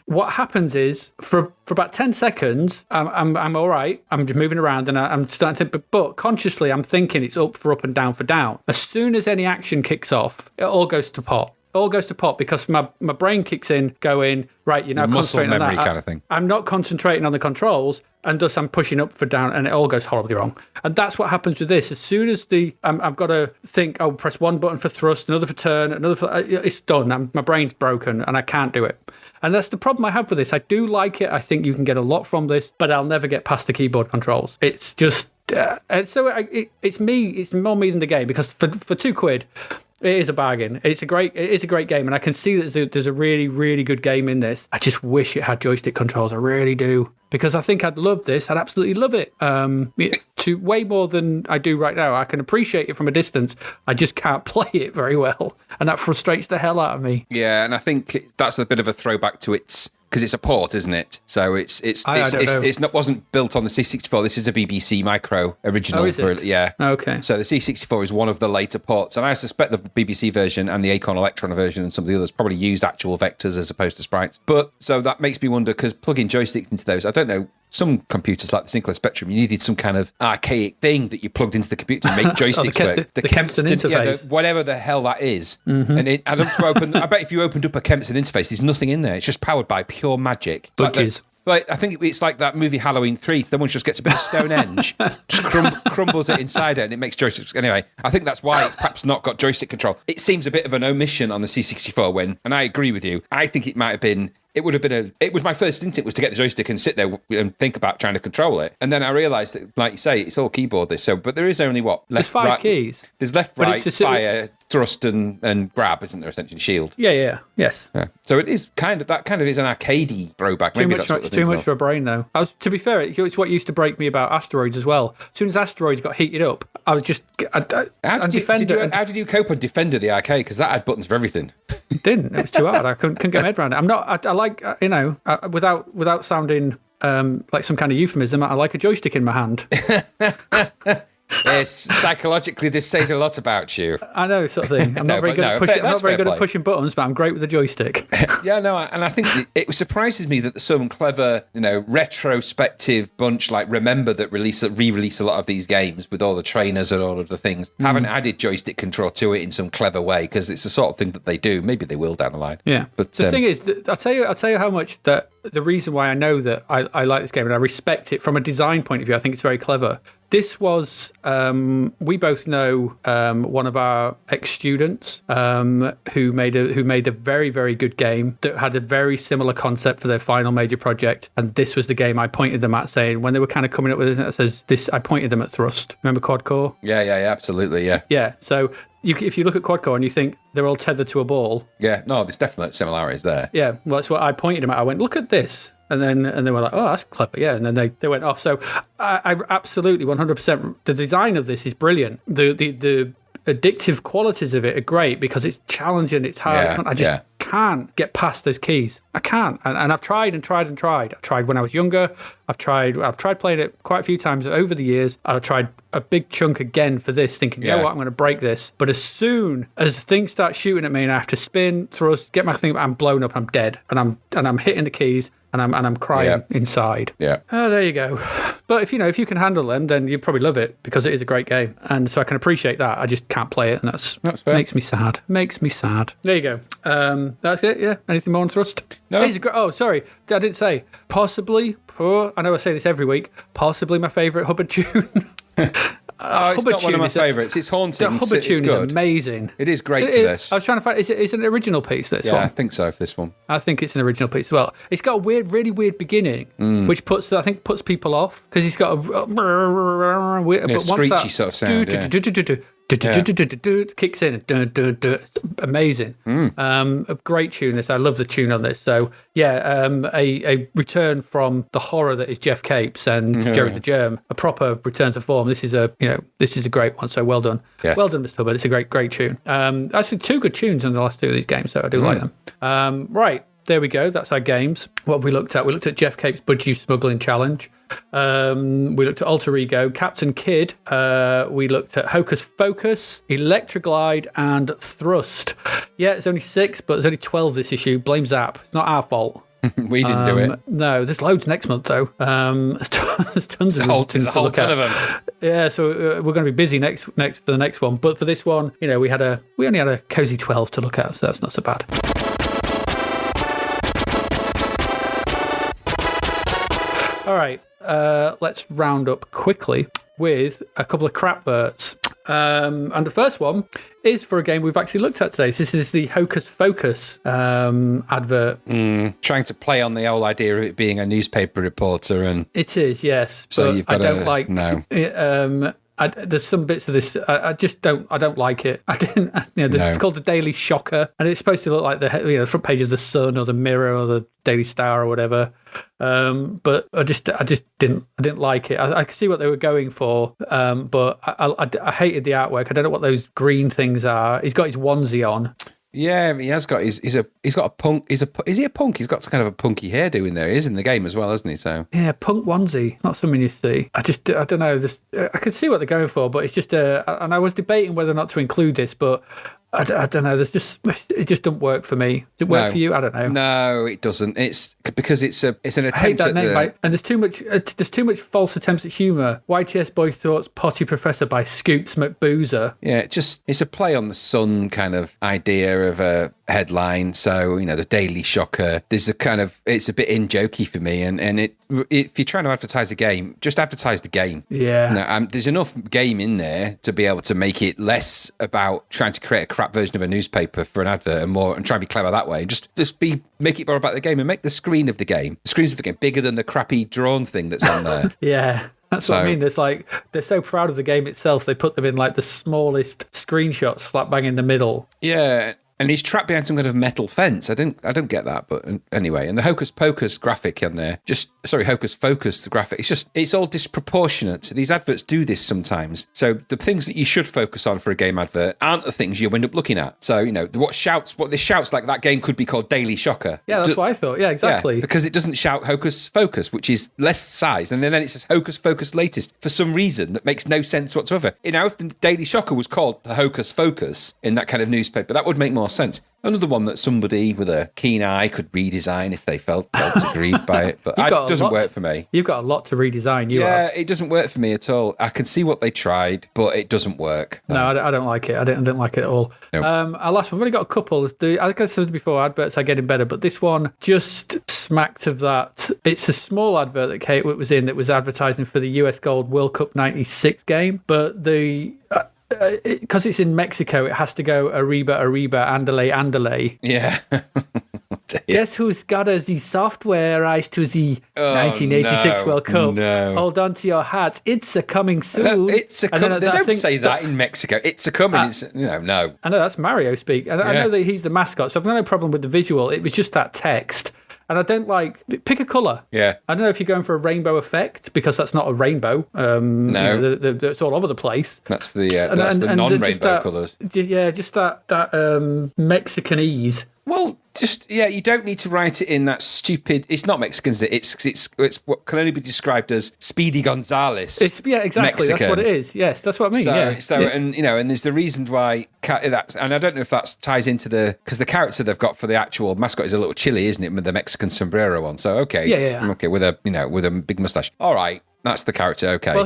what happens is for about 10 seconds, I'm all right. I'm just moving around and I'm starting to, but consciously I'm thinking it's up for up and down for down. As soon as any action kicks off, it all goes to pot. It all goes to pot because my brain kicks in going, right, you're now muscle concentrating memory on that. kind of thing. I'm not concentrating on the controls, and thus I'm pushing up for down, and it all goes horribly wrong. And that's what happens with this. As soon as I've got to think, oh, press one button for thrust, another for turn, another for... It's done. My brain's broken, and I can't do it. And that's the problem I have with this. I do like it. I think you can get a lot from this, but I'll never get past the keyboard controls. It's just... it's me. It's more me than the game, because for £2... it is a bargain. It is a great game, and I can see that there's a really, really good game in this. I just wish it had joystick controls. I really do, because I think I'd love this. I'd absolutely love it. To way more than I do right now. I can appreciate it from a distance. I just can't play it very well, and that frustrates the hell out of me. Yeah, and I think that's a bit of a throwback to its. Because it's a port, isn't it? So wasn't built on the C64. This is a BBC Micro original. Oh, is it? Yeah. Okay. So the C64 is one of the later ports, and I suspect the BBC version and the Acorn Electron version and some of the others probably used actual vectors as opposed to sprites. But so that makes me wonder, because plugging joysticks into those, I don't know. Some computers like the Sinclair Spectrum, you needed some kind of archaic thing that you plugged into the computer to make joysticks work. The Kempston interface. Whatever the hell that is. Mm-hmm. And I bet if you opened up a Kempston interface, there's nothing in there. It's just powered by pure magic. Budgies. I think it's like that movie Halloween 3. Someone just gets a bit of Stonehenge, just crumbles it inside it, and it makes joysticks. Anyway, I think that's why it's perhaps not got joystick control. It seems a bit of an omission on the C64 and I agree with you, I think it might have been... It was my first instinct was to get the joystick and sit there and think about trying to control it. And then I realised that, like you say, it's all keyboard but there is only left, there's 5 right, keys. There's left, right, fire, thrust and grab, isn't there, essentially? Shield. Yeah. Yes. Yeah. So it is kind of is an arcadey throwback. Maybe that's what too much for a brain, though. To be fair, it's what used to break me about Asteroids as well. As soon as Asteroids got heated up, I was just... How did you cope on Defender, the arcade? Because that had buttons for everything. It didn't. It was too hard. I couldn't get my head around it. I like, without sounding like some kind of euphemism, I like a joystick in my hand. Yes, psychologically, this says a lot about you. I know, sort of thing. I'm not very good at pushing buttons, but I'm great with a joystick. Yeah, no, and I think it surprises me that some clever, retrospective bunch like Remember that re-release a lot of these games with all the trainers and all of the things haven't added joystick control to it in some clever way, because it's the sort of thing that they do. Maybe they will down the line. Yeah, but the thing is, I'll tell you how much that the reason why I know that I like this game and I respect it from a design point of view. I think it's very clever. This was, we both know one of our ex-students who made a very, very good game that had a very similar concept for their final major project. And this was the game I pointed them at, saying, when they were kind of coming up with it, I pointed them at Thrust. Remember Quad Core? Yeah, absolutely, yeah. Yeah, so if you look at Quad Core and you think they're all tethered to a ball. Yeah, no, there's definite similarities there. Yeah, well, that's what I pointed them at. I went, look at this. And they were like, oh, that's clever, yeah. And then they went off. So I absolutely 100%. The design of this is brilliant. The addictive qualities of it are great because it's challenging, it's hard. Yeah, I just can't get past those keys. I can't. And I've tried and tried and tried. I tried when I was younger. I've tried playing it quite a few times over the years. I've tried a big chunk again for this, thinking, you know what, I'm going to break this. But as soon as things start shooting at me and I have to spin, thrust, get my thing, I'm blown up, I'm dead. And I'm hitting the keys. And I'm crying inside. Yeah. Oh, there you go. But if you can handle them, then you probably love it because it is a great game, and so I can appreciate that. I just can't play it, and that's fair. Makes me sad. There you go. That's it. Yeah. Anything more on Thrust? No. Oh, sorry, I didn't say. Possibly. I know I say this every week. Possibly my favourite Hubbard tune. It's not one of my favourites. It's haunting. The Hubbard tune is amazing. It is great to this. I was trying to find, is it an original piece, this one? Yeah, I think so, for this one. I think it's an original piece as well. It's got a really weird beginning, which puts people off, because he's got a screechy sort of sound, kicks in, amazing. A great tune. This, I love the tune on this. So a return from the horror that is Geoff Capes and Jerry the Germ, a proper return to form. This is a great one. So well done, well done, Mr. Hubbard. It's a great tune. Actually, 2 good tunes in the last 2 of these games, so I do like them. Right, there we go. That's our games. What have we looked at? We looked at Geoff Capes' Budgie Smuggling Challenge. We looked at Alter Ego, Captain Kidd. We looked at Hocus Focus, Elektra Glide, and Thrust. Yeah, it's only 6, but there's only 12 this issue. Blame Zap. It's not our fault. We didn't do it. No, there's loads next month though. There's tons of them. There's a whole ton of them. Yeah, so we're going to be busy next for the next one. But for this one, we only had a cozy 12 to look at, so that's not so bad. All right, let's round up quickly with a couple of Crapverts. And the first one is for a game we've actually looked at today. This is the Hocus Focus advert. Trying to play on the old idea of it being a newspaper reporter, and It is, yes. so but you've got I don't like. no. There's some bits of this I just don't. I don't like it. I didn't. It's called the Daily Shocker, and it's supposed to look like the front page of the Sun or the Mirror or the Daily Star or whatever. But I just didn't like it. I could see what they were going for, but I hated the artwork. I don't know what those green things are. He's got his onesie on. Yeah, he has got. He's got a punk. Is he a punk? He's got kind of a punky hairdo in there. He is in the game as well, hasn't he? So yeah, punk onesie. Not something you see. I don't know. I could see what they're going for, but it's just and I was debating whether or not to include this, but I don't know. It just doesn't work for me. Does it work for you? I don't know. No, it doesn't. It's because it's an attempt I hate that at name, right? And there's too much false attempts at humour. YTS Boy Thoughts Potty Professor by Scoops McBoozer. Yeah, it's a play on the Sun kind of idea of a headline. So the Daily Shocker. There's it's a bit in jokey for me, and if you're trying to advertise a game, just advertise the game. Yeah. There's enough game in there to be able to make it less about trying to create a crap version of a newspaper for an advert and try and be clever that way. Just make it more about the game and make the screens of the game bigger than the crappy drawn thing that's on there. Yeah. That's what I mean. There's they're so proud of the game itself, they put them in the smallest screenshots slap bang in the middle. Yeah. And he's trapped behind some kind of metal fence. I don't get that, but anyway. And the Hocus Pocus graphic on there, Hocus Focus, the graphic, it's all disproportionate. These adverts do this sometimes. So the things that you should focus on for a game advert aren't the things you end up looking at. So, what this shouts like that game could be called Daily Shocker. Yeah, that's what I thought. Yeah, exactly. Yeah, because it doesn't shout Hocus Focus, which is less size. And then it says Hocus Focus Latest for some reason that makes no sense whatsoever. If the Daily Shocker was called the Hocus Focus in that kind of newspaper, that would make more sense. Another one that somebody with a keen eye could redesign if they felt aggrieved by it, but it doesn't work for me. You've got a lot to redesign. It doesn't work for me at all. I can see what they tried, but it doesn't work. No, I don't like it. I didn't like it at all. Nope. Our last one, we've only got a couple. I think I said before, adverts are getting better, but this one just smacked of that. It's a small advert that Kate was in that was advertising for the US Gold World Cup 96 game, but because it's in Mexico, it has to go Arriba, Andale. Yeah. Guess who's got us the software rights to the 1986 World Cup? No. Hold on to your hats. It's a coming soon. It's a coming. They don't say that in Mexico. It's a coming. No. I know that's Mario speak. And I know that he's the mascot, so I've got no problem with the visual. It was just that text. And I don't pick a colour. Yeah. I don't know if you're going for a rainbow effect, because that's not a rainbow. No. It's all over the place. That's the non-rainbow colours. Yeah, just that Mexicanese. Well, you don't need to write it in that stupid. It's not Mexican, is it? It's what can only be described as Speedy Gonzales. Exactly. Mexican. That's what it is. Yes, that's what I mean. And there's the reason why that, and I don't know if that ties into because the character they've got for the actual mascot is a little chilly, isn't it, with the Mexican sombrero on? So okay, okay, with a big mustache. All right. That's the character, okay. Well,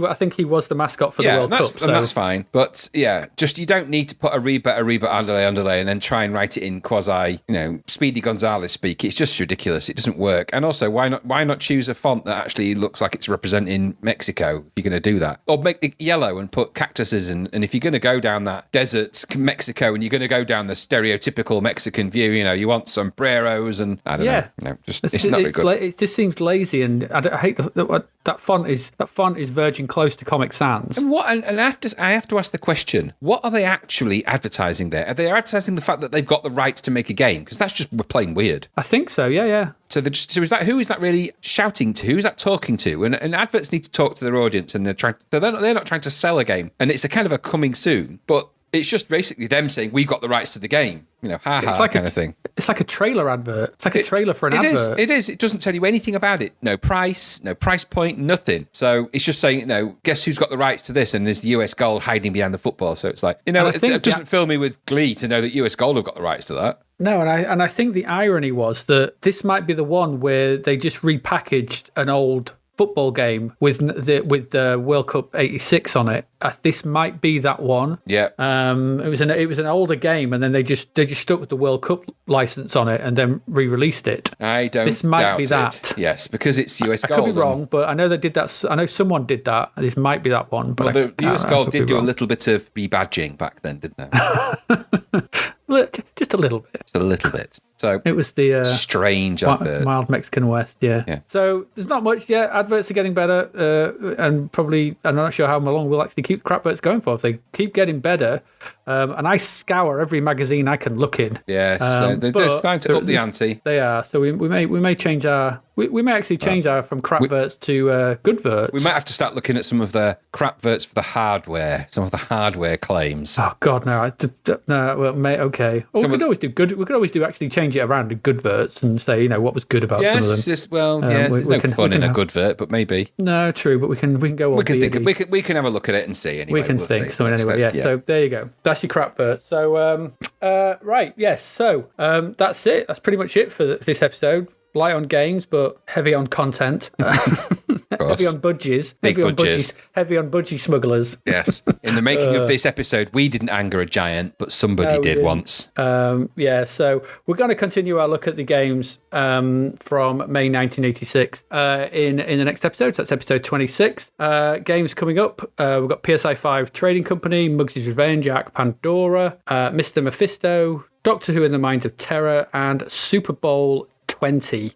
I think he was the mascot for the World Cup. And that's fine. But you don't need to put Arriba, Andale, and then try and write it in quasi, Speedy Gonzales speak. It's just ridiculous. It doesn't work. And also, why not choose a font that actually looks like it's representing Mexico if you're going to do that? Or make it yellow and put cactuses in. And if you're going to go down that desert Mexico and you're going to go down the stereotypical Mexican view, you want sombreros and I don't know. It's not very good. It just seems lazy, and I hate that font is verging close to Comic Sans. And I have to ask the question: what are they actually advertising there? Are they advertising the fact that they've got the rights to make a game? Because that's just plain weird. I think so. Yeah. So who is that really shouting to? Who is that talking to? And adverts need to talk to their audience, and they're not trying to sell a game. And it's a kind of a coming soon, but It's just basically them saying, we've got the rights to the game. It's like kind of thing. It's like a trailer advert. It's like a trailer for an advert. It is. It doesn't tell you anything about it. No price point, nothing. So it's just saying, guess who's got the rights to this? And there's the US Gold hiding behind the football. So it's like, it doesn't fill me with glee to know that US Gold have got the rights to that. No, and I think the irony was that this might be the one where they just repackaged an old football game with the World Cup '86 on it. This might be that one. Yeah. It was an older game, and then they just stuck with the World Cup license on it, and then re-released it. I don't. This might doubt be that. It. Yes, because it's US I Gold. could be wrong, but I know they did that. I know someone did that. This might be that one. But the US Gold did do a little bit of rebadging back then, didn't they? Just a little bit. Just a little bit. So it was the strange advert. Mild Mexican West, yeah. So there's not much yet. Adverts are getting better, and probably I'm not sure how long we'll actually keep Crapverts going for. If they keep getting better, and I scour every magazine I can look in. Yeah, they're starting to up the ante. They are. So we may change our. We may actually change our from Crapverts to Goodverts. We might have to start looking at some of the Crapverts for the hardware, some of the hardware claims. Oh God, no! Okay. Well, we could always do good. We could always actually change it around to Goodverts and say, what was good about some of them. There's no fun in a Goodvert, but maybe. No, true, but we can go on. We can have a look at it and see anyway. We can think. So anyway, yeah. So there you go. That's your Crapvert. So right, yes. So that's it. That's pretty much it for this episode. Light on games, but heavy on content. Heavy on budgies. Big budgies. Heavy on budgie smugglers. Yes. In the making of this episode, we didn't anger a giant, but somebody did once. So we're going to continue our look at the games from May 1986 in the next episode. So that's episode 26. Games coming up. We've got PSI 5 Trading Company, Mugsy's Revenge, Ark Pandora, Mr. Mephisto, Doctor Who in the Mines of Terror, and Super Bowl 20.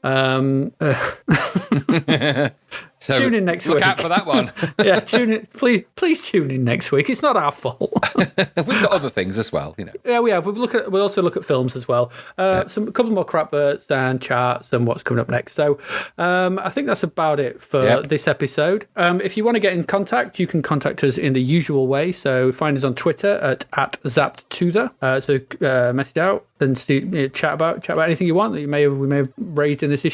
So tune in next week. Look out for that one. Yeah, tune in. Please tune in next week. It's not our fault. We've got other things as well, Yeah, we have. We'll also look at films as well. A couple more Crapverts and charts and what's coming up next. So I think that's about it for this episode. If you want to get in contact, you can contact us in the usual way. So find us on Twitter at @ZappedToThe. So message out and chat about anything you want that we may have raised in this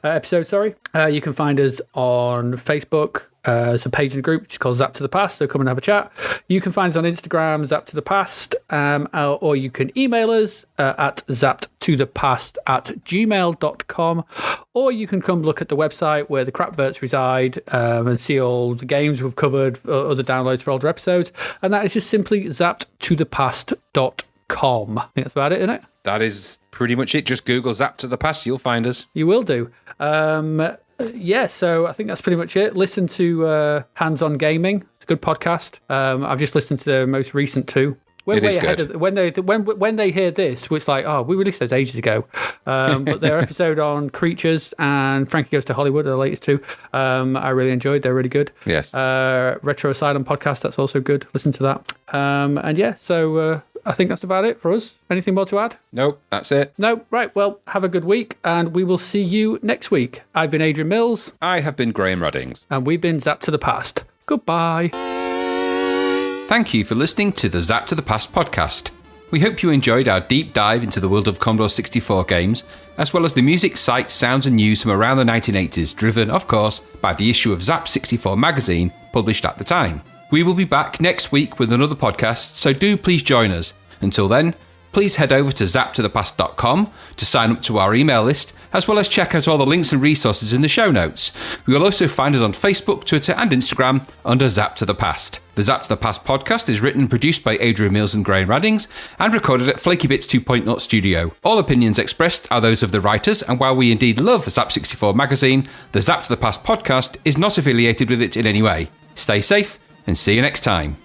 episode. Sorry. You can find us on Facebook. It's a page in the group which is called Zapped to the Past, so come and have a chat. You can find us on Instagram, Zapped to the Past, or you can email us at zappedtothepast@gmail.com, or you can come look at the website where the Crapverts reside and see all the games we've covered, other downloads for older episodes, and that is just simply zappedtothepast.com. I think that's about it, isn't it? That is pretty much it. Just Google Zapped to the Past, you'll find us. You will do. So I think that's pretty much it. Listen to Hands on Gaming. It's a good podcast. I've just listened to their most recent two. It is good. When they hear this, it's like, we released those ages ago. But their episode on Creatures and Frankie Goes to Hollywood are the latest two. I really enjoyed. They're really good. Yes. Retro Asylum podcast, that's also good. Listen to that. So I think that's about it for us. Anything more to add? Nope, that's it. No, right. Well, have a good week, and we will see you next week. I've been Adrian Mills. I have been Graham Ruddings. And we've been Zapped to the Past. Goodbye. Thank you for listening to the Zapped to the Past podcast. We hope you enjoyed our deep dive into the world of Commodore 64 games, as well as the music, sights, sounds and news from around the 1980s, driven, of course, by the issue of Zap 64 magazine published at the time. We will be back next week with another podcast, so do please join us. Until then, please head over to zappedtothepast.com to sign up to our email list, as well as check out all the links and resources in the show notes. You will also find us on Facebook, Twitter and Instagram under Zapped to the Past. The Zapped to the Past podcast is written and produced by Adrian Mills and Graham Ruddings and recorded at Flaky Bits 2.0 Studio. All opinions expressed are those of the writers, and while we indeed love Zap 64 magazine, the Zapped to the Past podcast is not affiliated with it in any way. Stay safe and see you next time.